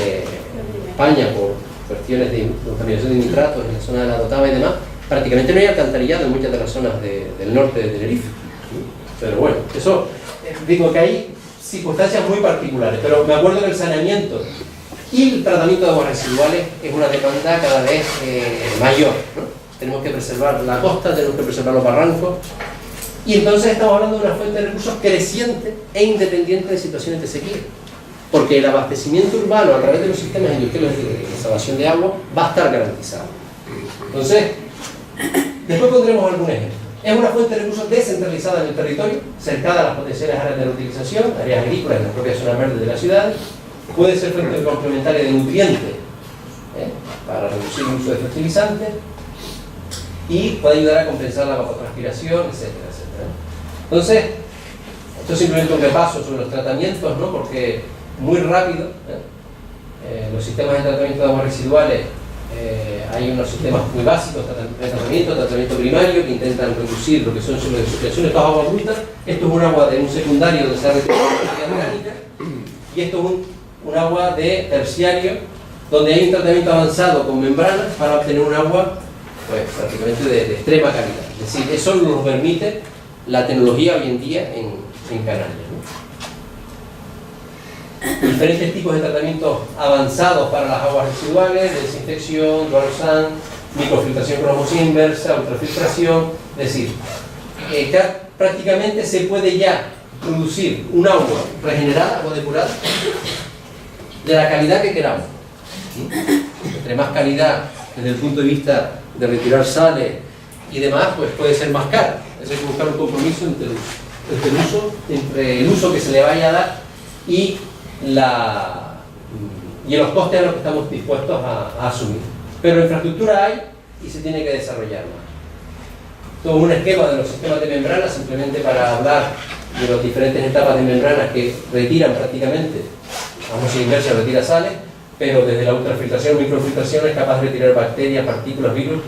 Speaker 1: en España por cuestiones de contaminación de nitratos en la zona de la Dotava y demás, prácticamente no hay alcantarillado en muchas de las zonas del norte de Tenerife. Pero bueno, eso, digo que hay circunstancias muy particulares, pero me acuerdo que el saneamiento y el tratamiento de aguas residuales es una demanda cada vez mayor, ¿no? Tenemos que preservar la costa, tenemos que preservar los barrancos, y entonces estamos hablando de una fuente de recursos creciente e independiente de situaciones de sequía, porque el abastecimiento urbano a través de los sistemas industriales de conservación de agua va a estar garantizado. Entonces, después pondremos algún ejemplo. Es una fuente de recursos descentralizada en el territorio, cercana a las potenciales áreas de reutilización, áreas agrícolas en las propias zonas verdes de la ciudad. Puede ser fuente complementaria de nutrientes para reducir el uso de fertilizantes y puede ayudar a compensar la evapotranspiración, etcétera, etcétera. Entonces, esto es simplemente un repaso sobre los tratamientos, ¿no? Porque muy rápido, los sistemas de tratamiento de aguas residuales, hay unos sistemas muy básicos de tratamiento primario que intentan reducir lo que son las sustituciones de agua bruta. Esto es un agua de un secundario donde se ha retirado la orgánica, y esto es un agua de terciario donde hay un tratamiento avanzado con membranas para obtener un agua pues prácticamente de extrema calidad. Es decir, eso nos permite la tecnología hoy en día en Canarias, ¿no? Diferentes tipos de tratamientos avanzados para las aguas residuales, desinfección, dual sand, microfiltración con osmosis inversa, ultrafiltración. Es decir, prácticamente se puede ya producir un agua regenerada o depurada de la calidad que queramos. Entre más calidad desde el punto de vista de retirar sales y demás, pues puede ser más cara. Eso hay que buscar un compromiso entre el uso que se le vaya a dar y los costes a los que estamos dispuestos a asumir. Pero infraestructura hay y se tiene que desarrollar más. Todo un esquema de los sistemas de membranas, simplemente para hablar de las diferentes etapas de membranas que retiran prácticamente, osmosis inversa retira sales, pero desde la ultrafiltración, microfiltración es capaz de retirar bacterias, partículas, virus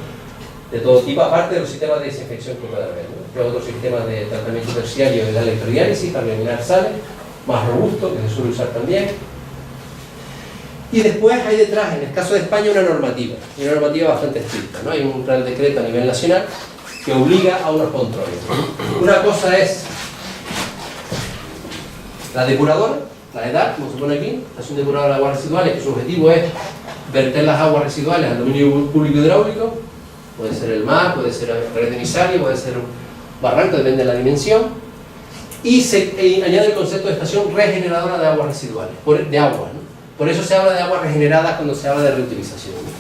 Speaker 1: de todo tipo, aparte de los sistemas de desinfección que puede haber, ¿no? Hay otros sistemas de tratamiento terciario de la electrodiálisis para eliminar sales, más robusto, que se suele usar también. Y después hay detrás, en el caso de España, una normativa bastante estricta, ¿no? Hay un real decreto a nivel nacional que obliga a unos controles. Una cosa es la depuradora, la EDAR, como se pone aquí, estación depuradora de aguas residuales, que su objetivo es verter las aguas residuales al dominio público hidráulico. Puede ser el mar, puede ser la red emisaria, puede ser un barranco, depende de la dimensión. Y se añade el concepto de estación regeneradora de aguas residuales, de agua, ¿no? Por eso se habla de aguas regeneradas cuando se habla de reutilización, ¿no?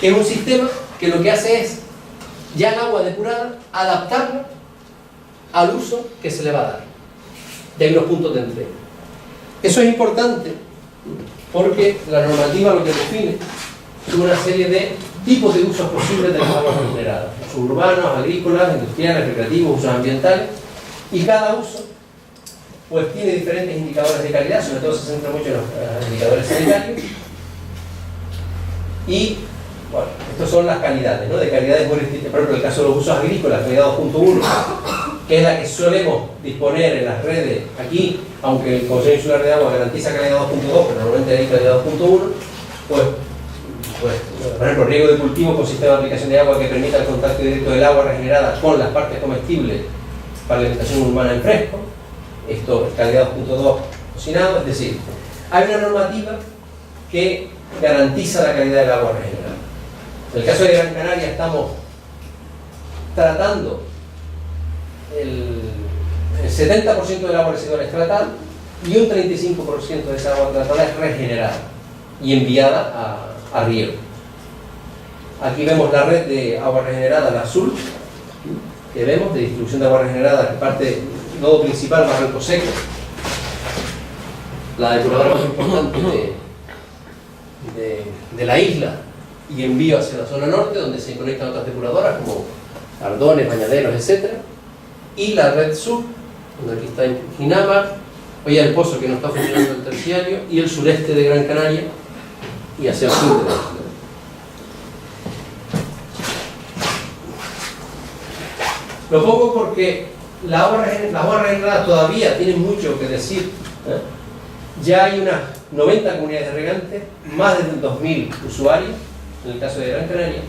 Speaker 1: Que es un sistema que lo que hace es, ya el agua depurada, adaptarla al uso que se le va a dar. De ahí los puntos de entrega. Eso es importante porque la normativa lo que define es una serie de tipos de usos posibles de las aguas regeneradas: usos urbanos, agrícolas, industriales, recreativos, usos ambientales, y cada uso pues tiene diferentes indicadores de calidad, sobre todo se centra mucho en los indicadores sanitarios. Y bueno, estas son las calidades, ¿no? De calidades muy distintas. Por ejemplo, en el caso de los usos agrícolas, calidad 2.1, que es la que solemos disponer en las redes aquí, aunque el Consejo Insular de Agua garantiza calidad 2.2, pero normalmente hay calidad 2.1, pues, por ejemplo, riego de cultivos con sistema de aplicación de agua que permita el contacto directo del agua regenerada con las partes comestibles para la alimentación urbana en fresco. Esto es calidad 2.2 cocinado, es decir, hay una normativa que garantiza la calidad del agua regenerada. En el caso de Gran Canaria estamos tratando el 70% del agua residual es tratada y un 35% de esa agua tratada es regenerada y enviada a riego. Aquí vemos la red de agua regenerada, la azul, que vemos, de distribución de agua regenerada, que parte nodo principal, Barranco Seco, la depuradora más importante de la isla, y envío hacia la zona norte, donde se conectan otras depuradoras como Ardones, Bañaderos, etc. Y la red sur, donde aquí está Ginamar, Olla del Pozo, que no está funcionando el terciario, y el sureste de Gran Canaria, y hacia el sur de la isla. Lo pongo porque las aguas regeneradas todavía tienen mucho que decir, ¿eh? Ya hay unas 90 comunidades de regantes, más de 2.000 usuarios, en el caso de Gran Canaria,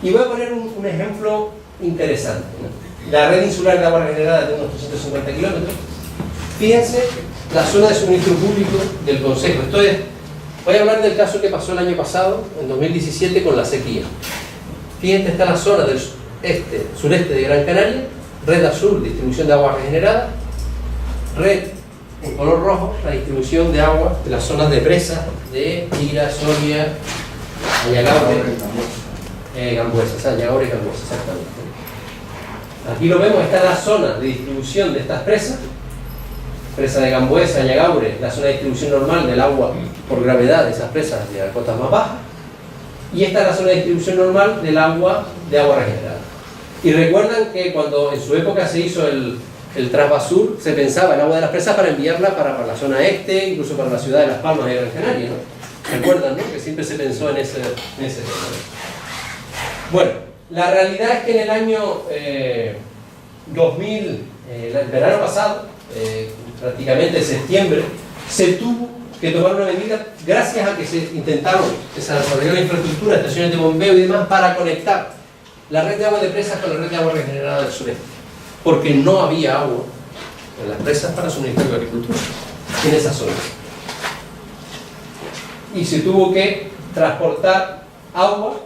Speaker 1: Y voy a poner un ejemplo interesante, ¿no? La red insular de agua regenerada de unos 350 kilómetros. Fíjense la zona de suministro público del concejo. Voy a hablar del caso que pasó el año pasado, en 2017, con la sequía. Fíjense, está la zona del sureste de Gran Canaria, red azul, distribución de agua regenerada, red en color rojo, la distribución de agua de las zonas de presas de Ira, Soria, Ayagaure, Gambuesa, Ayagaure y Gambuesa, exactamente. Aquí lo vemos, está la zona de distribución de estas presas, presa de Gambuesa, Ayagaure, la zona de distribución normal del agua por gravedad de esas presas de las cotas más bajas, y esta es la zona de distribución normal del agua de agua regenerada. Y recuerdan que cuando en su época se hizo el Trasvasur, se pensaba el agua de las presas para enviarla para la zona este, incluso para la ciudad de Las Palmas de Gran Canaria, ¿no? ¿Recuerdan, no? Que siempre se pensó en ese tema. Bueno, la realidad es que en el año 2000, el verano pasado, prácticamente en septiembre, se tuvo que tomar una medida gracias a que se intentaron desarrollar la infraestructura, estaciones de bombeo y demás para conectar la red de agua de presas con la red de agua regenerada del sureste, porque no había agua en las presas para suministrar la agricultura en esa zona. Y se tuvo que transportar agua,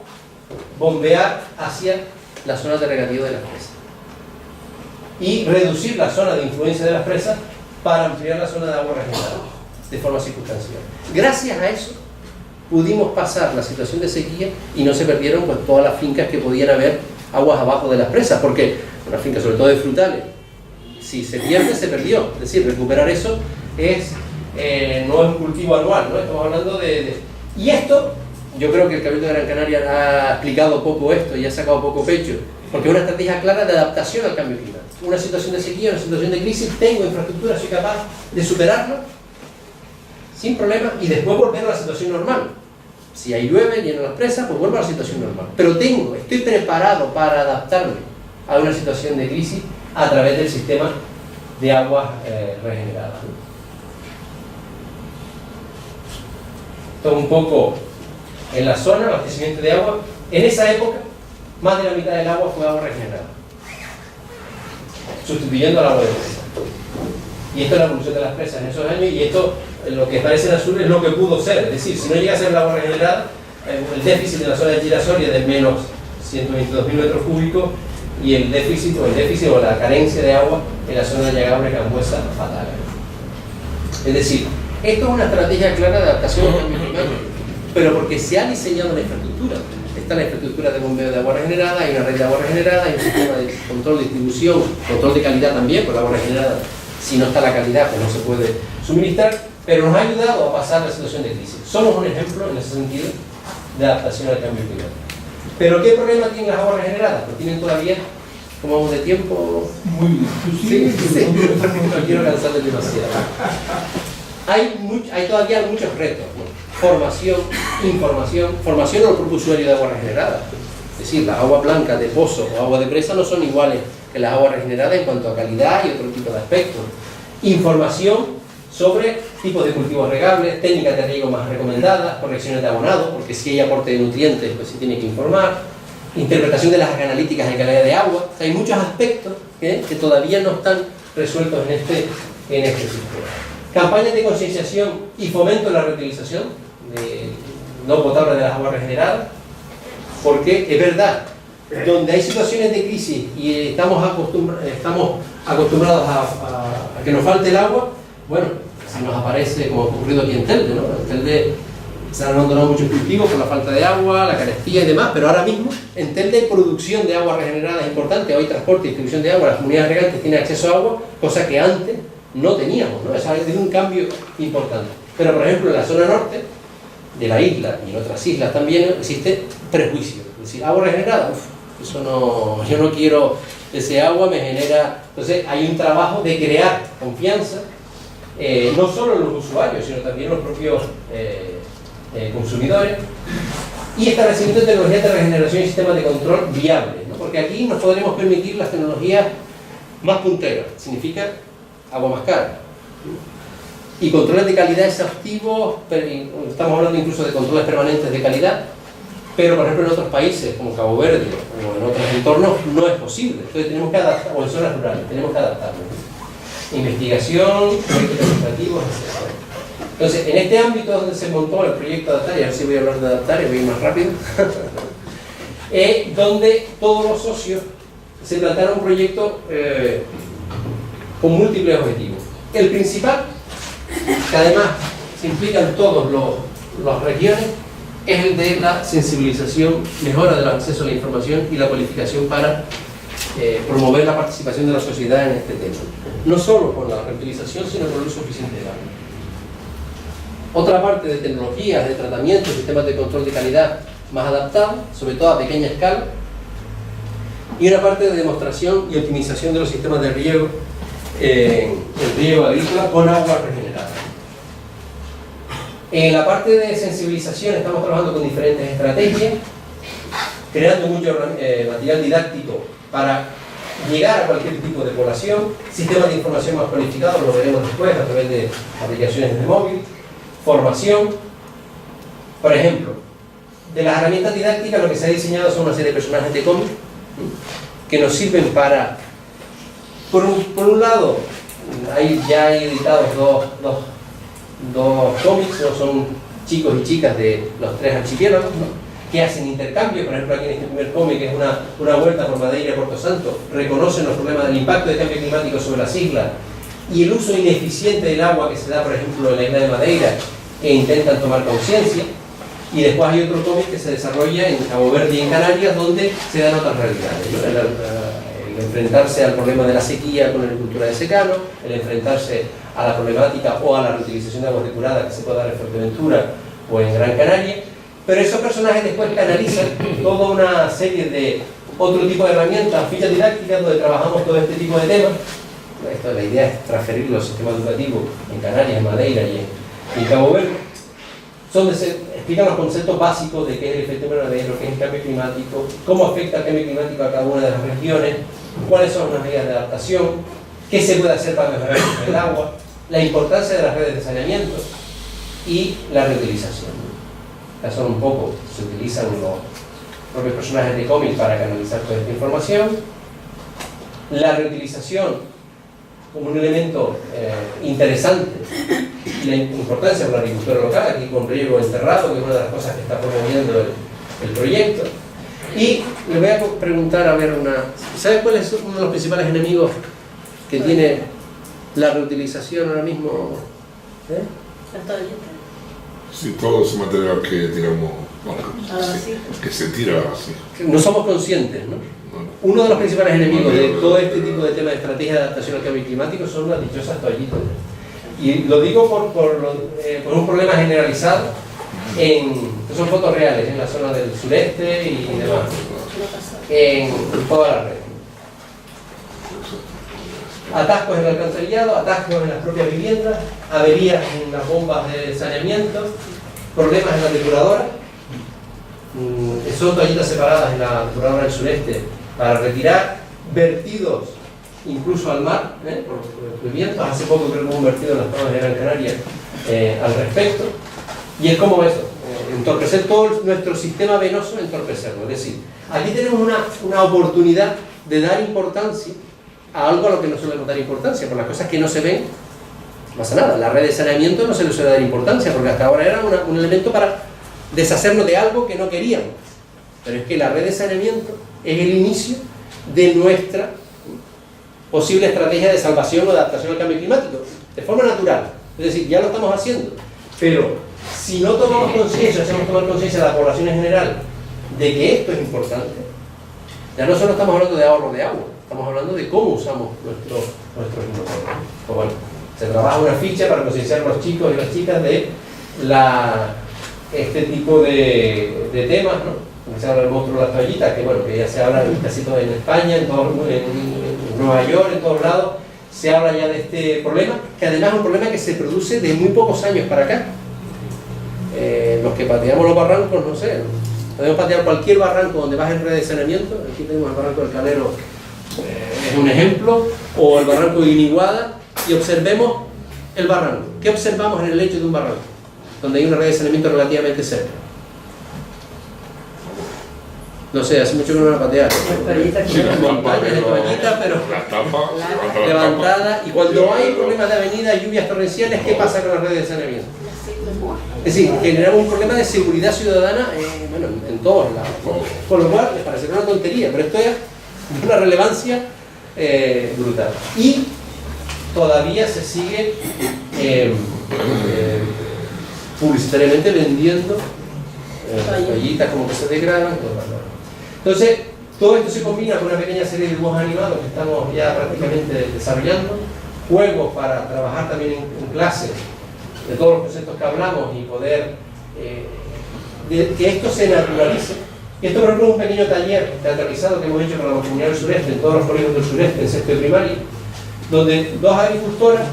Speaker 1: bombear hacia las zonas de regadío de las presas y reducir la zona de influencia de las presas para ampliar la zona de agua regenerada de forma circunstancial. Gracias a eso pudimos pasar la situación de sequía y no se perdieron pues todas las fincas que podían haber aguas abajo de las presas, porque una finca sobre todo de frutales, si se pierde, se perdió. Es decir, recuperar eso no es un cultivo anual, ¿no? Estamos hablando Y esto, yo creo que el Cabildo de Gran Canaria ha explicado poco esto y ha sacado poco pecho, porque es una estrategia clara de adaptación al cambio climático. Una situación de sequía, una situación de crisis, tengo infraestructura, soy capaz de superarlo sin problema y después volver a la situación normal. Si ahí llueve, lleno las presas, pues vuelvo a la situación normal. Pero estoy preparado para adaptarme a una situación de crisis a través del sistema de aguas regeneradas. Esto un poco en la zona, abastecimiento de agua. En esa época, más de la mitad del agua fue agua regenerada, sustituyendo al agua de presa. Y esto es la evolución de las presas en esos años, y esto, lo que parece en azul, es lo que pudo ser. Es decir, si no llega a ser el agua regenerada, el déficit de la zona de Girasoria de menos 122.000 metros cúbicos, y el déficit o la carencia de agua en la zona de Ayagaure, Gambuesa, fatal. Es decir, esto es una estrategia clara de adaptación al cambio climático, pero porque se ha diseñado la infraestructura. Está la infraestructura de bombeo de agua regenerada, hay una red de agua regenerada, hay un sistema de control de distribución, control de calidad también, porque el agua regenerada, si no está la calidad, pues no se puede suministrar, pero nos ha ayudado a pasar la situación de crisis. Somos un ejemplo en ese sentido de adaptación al cambio climático. ¿Pero qué problema tienen las aguas regeneradas? Pues tienen todavía, como vamos de tiempo...
Speaker 2: Muy bien.
Speaker 1: Sí, no quiero cansarles demasiado. Hay todavía muchos retos, ¿no? Formación, información. Formación al propio usuario de agua regenerada. Es decir, las aguas blancas de pozo o agua de presa no son iguales que las aguas regeneradas en cuanto a calidad y otro tipo de aspectos. Información sobre tipos de cultivos regables, técnicas de riego más recomendadas, correcciones de abonado, porque si hay aporte de nutrientes, pues se tiene que informar. Interpretación de las analíticas de calidad de agua. O sea, hay muchos aspectos que todavía no están resueltos en este sistema. Campañas de concienciación y fomento de la reutilización de no potable de las aguas regeneradas, porque es verdad, donde hay situaciones de crisis y estamos acostumbrados a que nos falte el agua, bueno, si nos aparece, como ha ocurrido aquí en Telde, ¿no? En Telde se han abandonado muchos cultivos por la falta de agua, la carestía y demás, pero ahora mismo en Telde hay producción de agua regenerada importante, hoy transporte y distribución de agua, las comunidades regantes tienen acceso a agua, cosa que antes no teníamos, ¿no? Es un cambio importante. Pero por ejemplo en la zona norte de la isla y en otras islas también existe prejuicio. Es decir, agua regenerada, eso no, yo no quiero ese agua, me genera... Entonces hay un trabajo de crear confianza, no solo en los usuarios, sino también en los propios consumidores, y establecimiento de tecnologías de regeneración y sistemas de control viables, ¿no? Porque aquí nos podremos permitir las tecnologías más punteras, significa agua más cara. Y controles de calidad exhaustivos, estamos hablando incluso de controles permanentes de calidad, Pero, por ejemplo, en otros países, como Cabo Verde o en otros entornos, no es posible. Entonces tenemos que adaptar, o en zonas rurales, tenemos que adaptarnos. Investigación, proyectos administrativos, etc. Entonces, en este ámbito donde se montó el proyecto Adaptar, y ahora sí voy a hablar de Adaptar y voy a ir más rápido, donde todos los socios se plantearon un proyecto con múltiples objetivos. El principal, que además se implica en todas las regiones, es el de la sensibilización, mejora del acceso a la información y la cualificación para promover la participación de la sociedad en este tema. No solo por la reutilización, sino por el uso eficiente del agua. Otra parte de tecnologías, de tratamiento, sistemas de control de calidad más adaptados, sobre todo a pequeña escala, y una parte de demostración y optimización de los sistemas de riego, el riego agrícola con agua regenerada. En la parte de sensibilización estamos trabajando con diferentes estrategias, creando mucho material didáctico para llegar a cualquier tipo de población, sistemas de información más cualificados, lo veremos después a través de aplicaciones de móvil, formación. Por ejemplo, de las herramientas didácticas lo que se ha diseñado son una serie de personajes de cómic que nos sirven para, por un lado, ya hay editados dos cómics, ¿no? Son chicos y chicas de los 3 archipiélagos, ¿no? Que hacen intercambio. Por ejemplo, aquí en este primer cómic, que es una vuelta por Madeira y Puerto Santo, reconocen los problemas del impacto del cambio climático sobre las islas y el uso ineficiente del agua que se da, por ejemplo, en la isla de Madeira, e intentan tomar conciencia. Y después hay otro cómic que se desarrolla en Cabo Verde y en Canarias, donde se dan otras realidades, ¿no? El enfrentarse al problema de la sequía con la agricultura de secano, el enfrentarse a la problemática o a la reutilización de aguas depuradas que se puede dar en Fuerteventura o en Gran Canaria. Pero esos personajes después canalizan toda una serie de otro tipo de herramientas, fichas didácticas, donde trabajamos todo este tipo de temas. La idea es transferir los sistemas educativos en Canarias, en Madeira y en Cabo Verde, donde se explican los conceptos básicos de qué es el efecto invernadero, qué es el cambio climático, cómo afecta el cambio climático a cada una de las regiones, cuáles son las medidas de adaptación, qué se puede hacer para mejorar el agua, la importancia de las redes de saneamiento y la reutilización. Ya son un poco, se utilizan los propios personajes de cómic para canalizar toda esta información. La reutilización como un elemento interesante, y la importancia para la agricultura local, aquí con riego enterrado, que es una de las cosas que está promoviendo el proyecto. Y le voy a preguntar, a ver, ¿sabe cuál es uno de los principales enemigos que tiene la reutilización ahora mismo?
Speaker 3: Sí, todo ese material que tiramos, bueno, que se tira así.
Speaker 1: No somos conscientes, ¿no? Uno de los principales enemigos de todo este tipo de temas de estrategia de adaptación al cambio climático son las dichosas toallitas. Y lo digo por un problema generalizado, que son fotos reales en la zona del sureste y demás, en toda la red. Atascos en el alcantarillado, atascos en las propias viviendas, averías en las bombas de saneamiento, problemas en la depuradora. Son toallitas separadas en la depuradora del sureste para retirar, vertidos incluso al mar, por vientos. Hace poco creo que hubo un vertido en las zonas de Gran Canaria al respecto. Y es como eso, entorpecer todo nuestro sistema venoso, entorpecerlo. Es decir, aquí tenemos una oportunidad de dar importancia a algo a lo que no solemos dar importancia, por las cosas que no se ven, no pasa nada. La red de saneamiento no se le suele dar importancia, porque hasta ahora era un elemento para deshacernos de algo que no queríamos. Pero es que la red de saneamiento es el inicio de nuestra posible estrategia de salvación o de adaptación al cambio climático, de forma natural. Es decir, ya lo estamos haciendo, pero si no tomamos conciencia, hacemos tomar conciencia a la población en general de que esto es importante, ya no solo estamos hablando de ahorro de agua, estamos hablando de cómo usamos nuestros inodores. Pues bueno, se trabaja una ficha para concienciar a los chicos y las chicas de este tipo de temas, ¿no? Se habla del monstruo de las toallitas, que bueno, que ya se habla casi todo en España, en Nueva York, en todos lados, se habla ya de este problema, que además es un problema que se produce de muy pocos años para acá. Los que pateamos los barrancos, no sé, podemos patear cualquier barranco donde baje en red de saneamiento. Aquí tenemos el barranco del Calero, es un ejemplo, o el barranco de Iniguada, y observemos el barranco. ¿Qué observamos en el lecho de un barranco? Donde hay una red de saneamiento relativamente cerca. No sé, hace mucho que no la patear.
Speaker 4: Sí,
Speaker 1: Montañas de toallita, pero
Speaker 3: La tapa, levanta la
Speaker 1: levantada. Y cuando hay problemas de avenida, lluvias torrenciales, ¿qué pasa con las redes de saneamiento? Es decir, generamos un problema de seguridad ciudadana bueno, en todos lados. Con lo cual, les parecerá una tontería, pero esto es de una relevancia brutal. Y todavía se sigue publicitariamente vendiendo toallitas como que se degradan. Entonces, todo esto se combina con una pequeña serie de dibujos animados que estamos ya prácticamente desarrollando, juegos para trabajar también en clase de todos los conceptos que hablamos y poder que esto se naturalice. Y esto, por ejemplo, es un pequeño taller teatralizado que hemos hecho para la comunidad del sureste, en todos los colegios del sureste, en sexto de primaria, donde dos agricultoras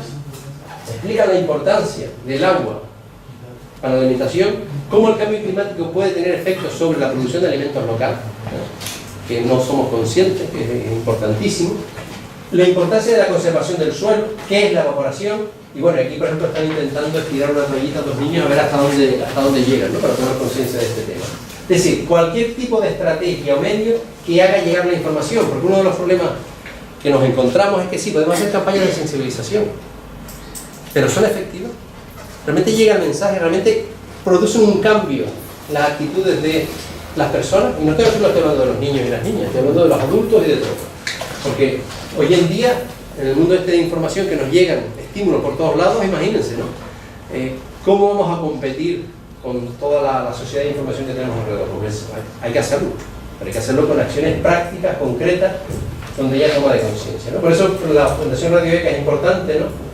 Speaker 1: explican la importancia del agua para la alimentación, cómo el cambio climático puede tener efectos sobre la producción de alimentos locales, que no somos conscientes, que es importantísimo, la importancia de la conservación del suelo, qué es la evaporación, y bueno, aquí por ejemplo están intentando estirar una toallita a los niños a ver hasta dónde llegan, ¿no? Para tomar conciencia de este tema. Es decir, cualquier tipo de estrategia o medio que haga llegar la información, porque uno de los problemas que nos encontramos es que sí, podemos hacer campañas de sensibilización, pero ¿son efectivas? ¿Realmente llega el mensaje? ¿Realmente producen un cambio las actitudes de las personas? Y no estoy hablando de los niños y las niñas, estoy hablando de los adultos y de todos. Porque hoy en día, en el mundo este de información que nos llegan estímulos por todos lados, imagínense, ¿no? ¿Cómo vamos a competir con toda la sociedad de información que tenemos alrededor? Porque hay que hacerlo, pero hay que hacerlo con acciones prácticas, concretas, donde haya toma de conciencia, ¿no? Por eso la Fundación Radio ECA es importante, ¿no?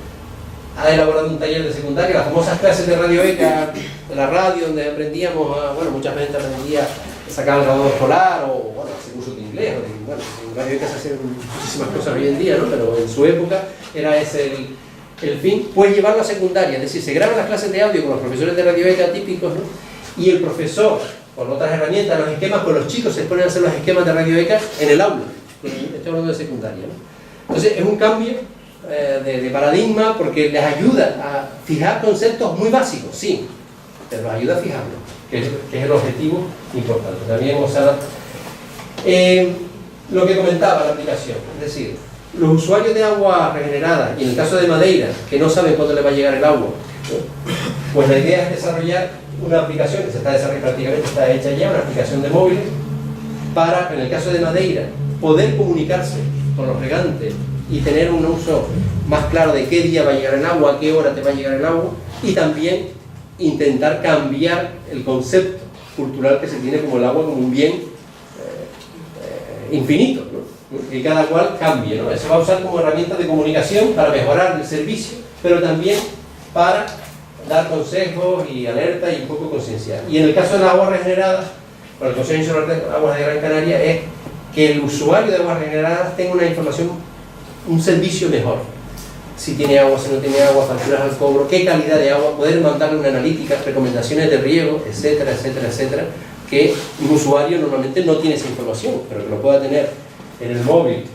Speaker 1: Ha elaborado un taller de secundaria, las famosas clases de Radio ECA, de la radio, donde aprendíamos bueno, mucha gente aprendía a sacar el graduado escolar, o bueno, hacer cursos de inglés, bueno, en Radio ECA se hacen muchísimas cosas hoy en día, ¿no? Pero en su época era ese el fin. Pues llevarlo a secundaria, es decir, se graban las clases de audio con los profesores de Radio ECA típicos, ¿no? Y el profesor, con otras herramientas, los esquemas, con los chicos se ponen a hacer los esquemas de Radio ECA en el aula. Estoy hablando de secundaria, ¿no? Entonces es un cambio de paradigma, porque les ayuda a fijar conceptos muy básicos, sí, pero les ayuda a fijarlos, que es el objetivo importante. También Gonzalo, lo que comentaba la aplicación, es decir, los usuarios de agua regenerada, y en el caso de Madeira, que no saben cuándo le va a llegar el agua, ¿no? Pues la idea es desarrollar una aplicación que se está desarrollando, prácticamente está hecha ya, una aplicación de móviles, para, en el caso de Madeira, poder comunicarse con los regantes y tener un uso más claro de qué día va a llegar el agua, a qué hora te va a llegar el agua, y también intentar cambiar el concepto cultural que se tiene como el agua como un bien infinito, ¿no? Que cada cual cambie, ¿no? Eso va a usar como herramienta de comunicación para mejorar el servicio, pero también para dar consejos y alerta y un poco concienciar. Y en el caso de las aguas regeneradas, para el Consejo Insular de Aguas de Gran Canaria, es que el usuario de aguas regeneradas tenga una información, un servicio mejor. Si tiene agua, si no tiene agua, facturas al cobro, qué calidad de agua, poder mandarle una analítica, recomendaciones de riego, etcétera, etcétera, etcétera, que un usuario normalmente no tiene esa información, pero que lo pueda tener en el móvil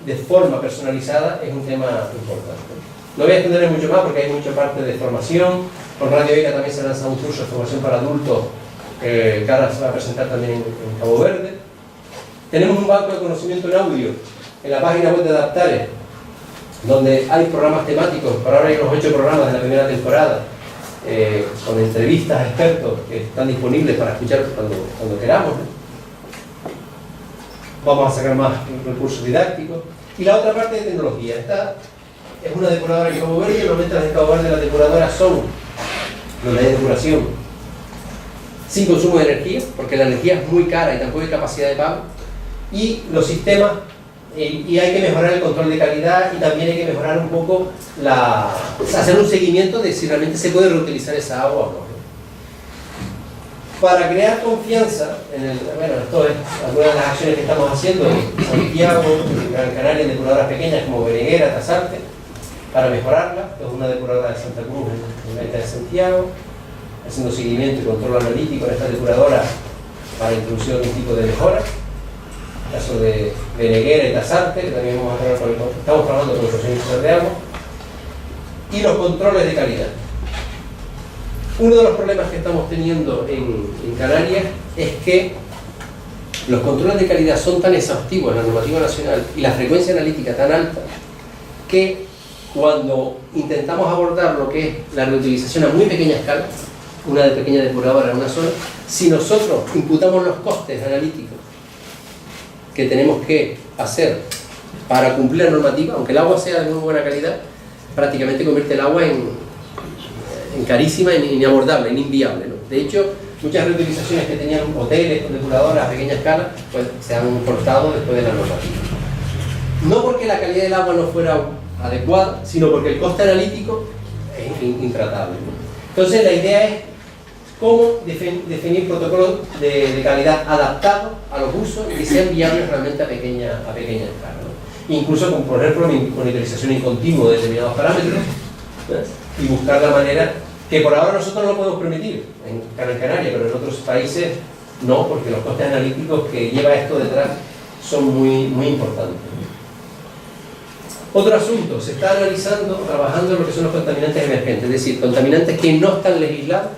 Speaker 1: de forma personalizada es un tema importante. No voy a extenderme mucho más porque hay mucha parte de formación. Con Radio ECA también se lanza un curso de formación para adultos que ahora se va a presentar también en Cabo Verde. Tenemos un banco de conocimiento en audio en la página web de Adaptare, donde hay programas temáticos. Por ahora hay unos 8 programas de la primera temporada, con entrevistas a expertos que están disponibles para escuchar cuando queramos, ¿no? Vamos a sacar más recursos didácticos. Y la otra parte de tecnología. Esta es una depuradora de Cabo Verde. Normalmente las de Cabo Verde, las depuradoras son donde hay depuración sin consumo de energía, porque la energía es muy cara y tampoco hay capacidad de pago. Y los sistemas, y hay que mejorar el control de calidad, y también hay que mejorar un poco hacer un seguimiento de si realmente se puede reutilizar esa agua o no. Para crear confianza, bueno, esto es algunas de las acciones que estamos haciendo en Santiago, en Gran Canaria, en depuradoras pequeñas como Berenguera, Tasarte, para mejorarla. Es una depuradora de Santa Cruz en la isla de Santiago, haciendo seguimiento y control analítico en esta depuradora para introducir algún tipo de mejora. El caso de Berenguera y Tasarte, que también estamos trabajando con el Consejo Insular de Agua, y los controles de calidad. Uno de los problemas que estamos teniendo en Canarias es que los controles de calidad son tan exhaustivos en la normativa nacional y la frecuencia analítica tan alta que cuando intentamos abordar lo que es la reutilización a muy pequeña escala, una pequeña depuradora en una zona, si nosotros imputamos los costes analíticos que tenemos que hacer para cumplir la normativa, aunque el agua sea de muy buena calidad, prácticamente convierte el agua en carísima, inabordable, inviable, ¿no? De hecho, muchas reutilizaciones que tenían hoteles con depuradoras a pequeña escala, pues se han cortado después de la normativa. No porque la calidad del agua no fuera adecuada, sino porque el coste analítico es intratable, ¿no? Entonces la idea es cómo definir protocolos de calidad adaptados a los usos y que sean viables realmente a pequeña escala, ¿no? Incluso con poner monitorización en continuo de determinados parámetros, ¿no? Y buscar la manera que por ahora nosotros no lo podemos permitir en Gran Canaria, pero en otros países no, porque los costes analíticos que lleva esto detrás son muy importantes. Otro asunto, se está analizando, trabajando en lo que son los contaminantes emergentes, es decir, contaminantes que no están legislados,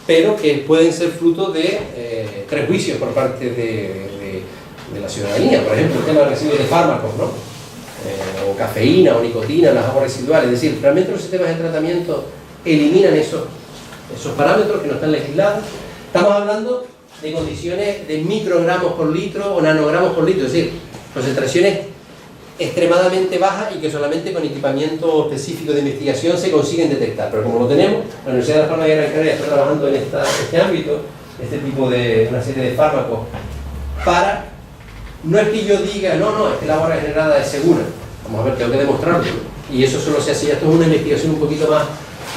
Speaker 1: pero que pueden ser fruto de prejuicios por parte de la ciudadanía. Por ejemplo, el tema de residuos de fármacos, ¿no? O cafeína o nicotina, las aguas residuales. Es decir, realmente los sistemas de tratamiento eliminan esos parámetros que no están legislados. Estamos hablando de condiciones de microgramos por litro o nanogramos por litro, es decir, concentraciones extremadamente bajas y que solamente con equipamiento específico de investigación se consiguen detectar. Pero como lo tenemos, la Universidad de Las Palmas de Gran Canaria está trabajando en este ámbito, este tipo de una serie de fármacos, para, no es que yo diga, no, es que el agua regenerada es segura, vamos a ver, tengo que demostrarlo, y eso solo se hace ya, esto es una investigación un poquito más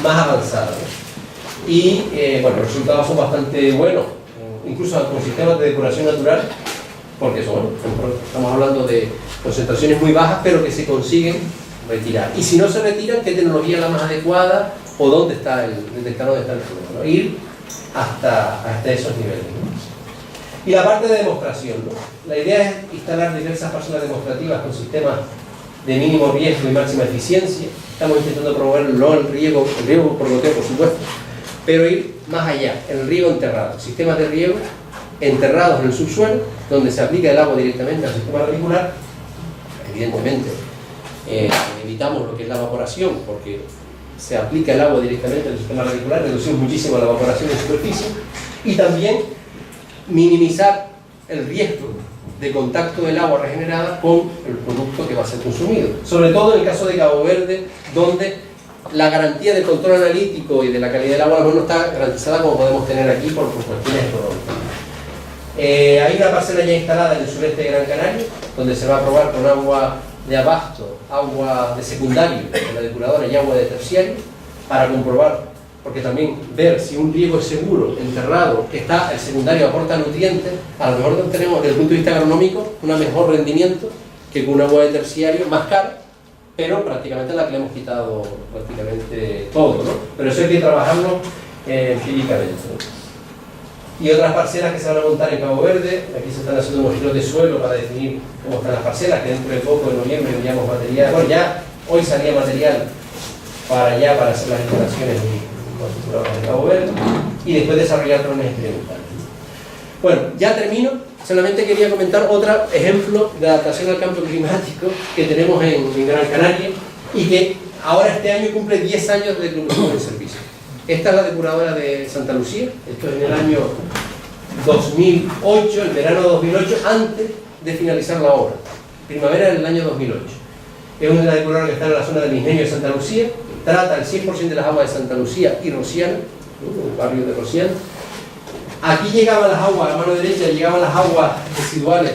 Speaker 1: avanzada, ¿no? Y bueno, los resultados son bastante buenos, incluso con sistemas de depuración natural, porque estamos hablando de concentraciones muy bajas, pero que se consiguen retirar. Y si no se retiran, ¿qué tecnología es la más adecuada? ¿O dónde está detectar dónde está el problema, ¿no? Ir hasta esos niveles, ¿no? Y la parte de demostración, ¿no? La idea es instalar diversas parcelas demostrativas con sistemas de mínimo riesgo y máxima eficiencia. Estamos intentando promover no el riego por goteo, por supuesto, pero ir más allá, el riego enterrado, sistemas de riego enterrados en el subsuelo, donde se aplica el agua directamente al sistema radicular. Evidentemente, evitamos lo que es la evaporación, porque se aplica el agua directamente al sistema radicular, reducimos muchísimo la evaporación en superficie, y también minimizar el riesgo de contacto del agua regenerada con el producto que va a ser consumido. Sobre todo en el caso de Cabo Verde, donde la garantía del control analítico y de la calidad del agua no está garantizada como podemos tener aquí por cuestiones económicas. Hay una parcela ya instalada en el sureste de Gran Canaria, donde se va a probar con agua de abasto, agua de secundario de la depuradora y agua de terciario, para comprobar, porque también ver si un riego es seguro, enterrado, que está el secundario aporta nutrientes, a lo mejor tenemos desde el punto de vista agronómico un mejor rendimiento que con un agua de terciario más cara, pero prácticamente la que le hemos quitado prácticamente todo, ¿no? Pero eso hay que trabajarlo empíricamente, ¿no? Y otras parcelas que se van a montar en Cabo Verde, aquí se están haciendo modelos de suelo para definir cómo están las parcelas, que dentro de poco, en noviembre, enviamos material, bueno, ya hoy salía material para hacer las instalaciones de Cabo Verde, y después desarrollar drones experimentales. Bueno, ya termino, solamente quería comentar otro ejemplo de adaptación al cambio climático que tenemos en Gran Canaria, y que ahora este año cumple 10 años de inclusión en servicio. Esta es la depuradora de Santa Lucía, esto es en el año 2008, el verano de 2008, antes de finalizar la obra, primavera del año 2008. Es una depuradora que está en la zona del Ingenio de Santa Lucía, trata el 100% de las aguas de Santa Lucía y Rociana, el barrio de Rociana. Aquí llegaban las aguas, a mano derecha llegaban las aguas residuales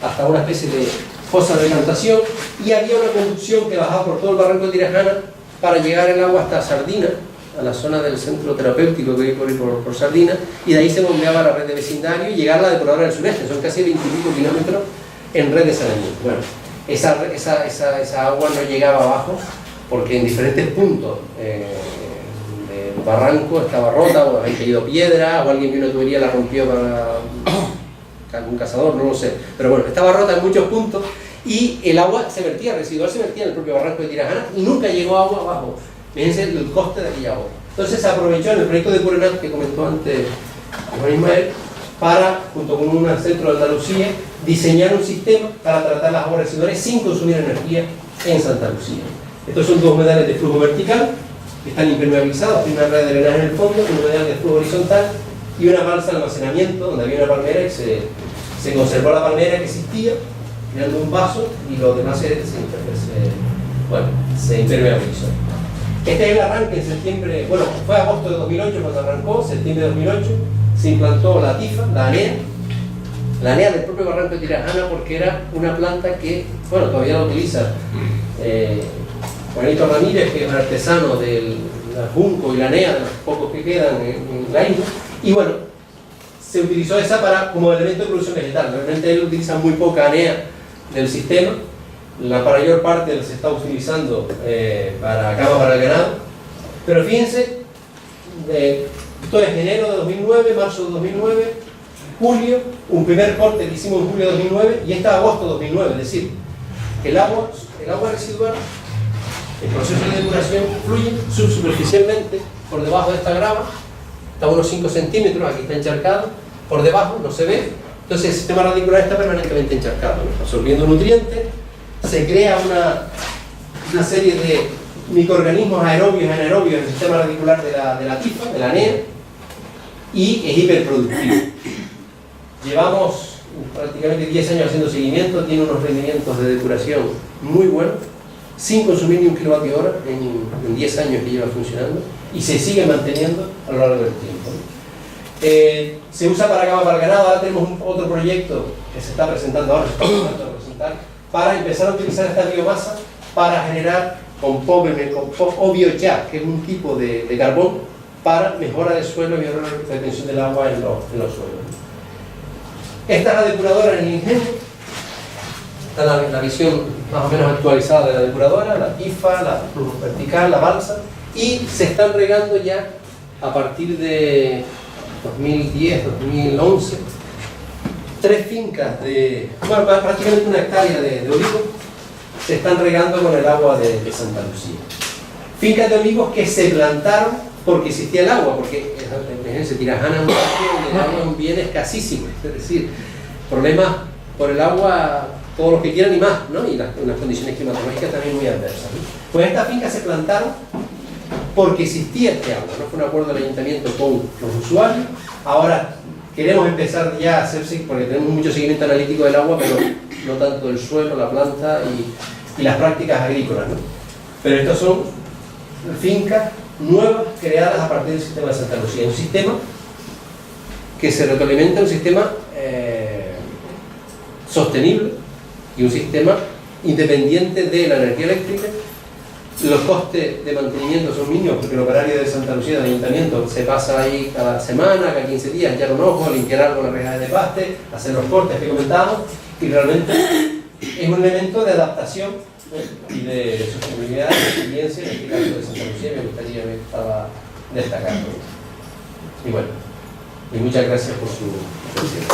Speaker 1: hasta una especie de fosa de decantación, y había una conducción que bajaba por todo el barranco de Tirajana para llegar el agua hasta Sardina, a la zona del centro terapéutico que hay por Sardina, y de ahí se bombeaba la red de vecindario y llegar a la depuradora del sureste. Son casi 20 y pico kilómetros en red de saneamiento. Bueno, esa agua no llegaba abajo porque en diferentes puntos del barranco estaba rota, o había caído piedra, o alguien vino a tubería y la rompió para algún cazador, no lo sé. Pero bueno, estaba rota en muchos puntos, y el agua residual se vertía en el propio barranco de Tirajana, y nunca llegó agua abajo. Fíjense el coste de aquella obra. Entonces se aprovechó en el proyecto de Curenat que comentó antes Juan Ismael, para, junto con un centro de Andalucía, diseñar un sistema para tratar las aguas residuales sin consumir energía en Santa Lucía. Estos son dos humedales de flujo vertical, que están impermeabilizados, tiene una red de drenaje en el fondo, un humedal de flujo horizontal y una balsa de almacenamiento donde había una palmera y se conservó la palmera que existía, creando un vaso y lo demás se impermeabilizó. Este es el arranque en septiembre, bueno, fue agosto de 2008 cuando arrancó, septiembre de 2008, se implantó la TIFA, la ANEA del propio Barranco de Tirajana, porque era una planta que, bueno, todavía la utiliza Juanito Ramírez, que es un artesano del junco y la ANEA, de los pocos que quedan en la isla, y bueno, se utilizó esa como elemento de producción vegetal. Realmente él utiliza muy poca ANEA del sistema, la mayor parte se está utilizando para cama para el ganado, pero fíjense, esto es enero de 2009, marzo de 2009, julio, un primer corte que hicimos en julio de 2009 y este es agosto de 2009, es decir, el agua residual, el proceso de depuración fluye subsuperficialmente por debajo de esta grava, está a unos 5 centímetros, aquí está encharcado, por debajo no se ve, entonces el sistema radicular está permanentemente encharcado, ¿no? Absorbiendo nutrientes, se crea una serie de microorganismos aerobios y anaerobios en el sistema radicular de la TIFA, de la ANEA, y es hiperproductivo. Llevamos prácticamente 10 años haciendo seguimiento, tiene unos rendimientos de depuración muy buenos, sin consumir ni un kilovatio hora en 10 años que lleva funcionando, y se sigue manteniendo a lo largo del tiempo. Se usa para cama para el ganado. Ahora tenemos otro proyecto que se está presentando ahora, para empezar a utilizar esta biomasa para generar compost o biochar, que es un tipo de carbón para mejora del suelo y mejora la retención del agua en los suelos. Esta es la depuradora en el ingenio. Está la visión más o menos actualizada de la depuradora, la TIFA, la flujo vertical, la balsa, y se están regando ya a partir de 2010, 2011, 3 fincas prácticamente 1 hectárea de olivos se están regando con el agua de Santa Lucía. Fincas de olivos que se plantaron porque existía el agua, porque en Tirajana es un sitio donde el agua es un bien escasísimo, es decir, problemas por el agua todos los que quieran y más, ¿no? Y unas condiciones climatológicas también muy adversas, ¿no? Pues estas fincas se plantaron porque existía este agua, ¿no? Fue un acuerdo del ayuntamiento con los usuarios. Ahora queremos empezar ya a hacerse, porque tenemos mucho seguimiento analítico del agua, pero no tanto del suelo, la planta y las prácticas agrícolas, ¿no? Pero estos son fincas nuevas creadas a partir del sistema de Santa Lucía, un sistema que se retroalimenta, un sistema sostenible y un sistema independiente de la energía eléctrica. Los costes de mantenimiento son mínimos porque el operario de Santa Lucía, del ayuntamiento, se pasa ahí cada semana, cada 15 días, echar un ojo, limpiar algo en la reja de paste, hacer los cortes que comentábamos, y realmente es un elemento de adaptación y de sostenibilidad de experiencia en este caso de Santa Lucía. Me gustaría destacarlo. Y bueno, y muchas gracias por su atención.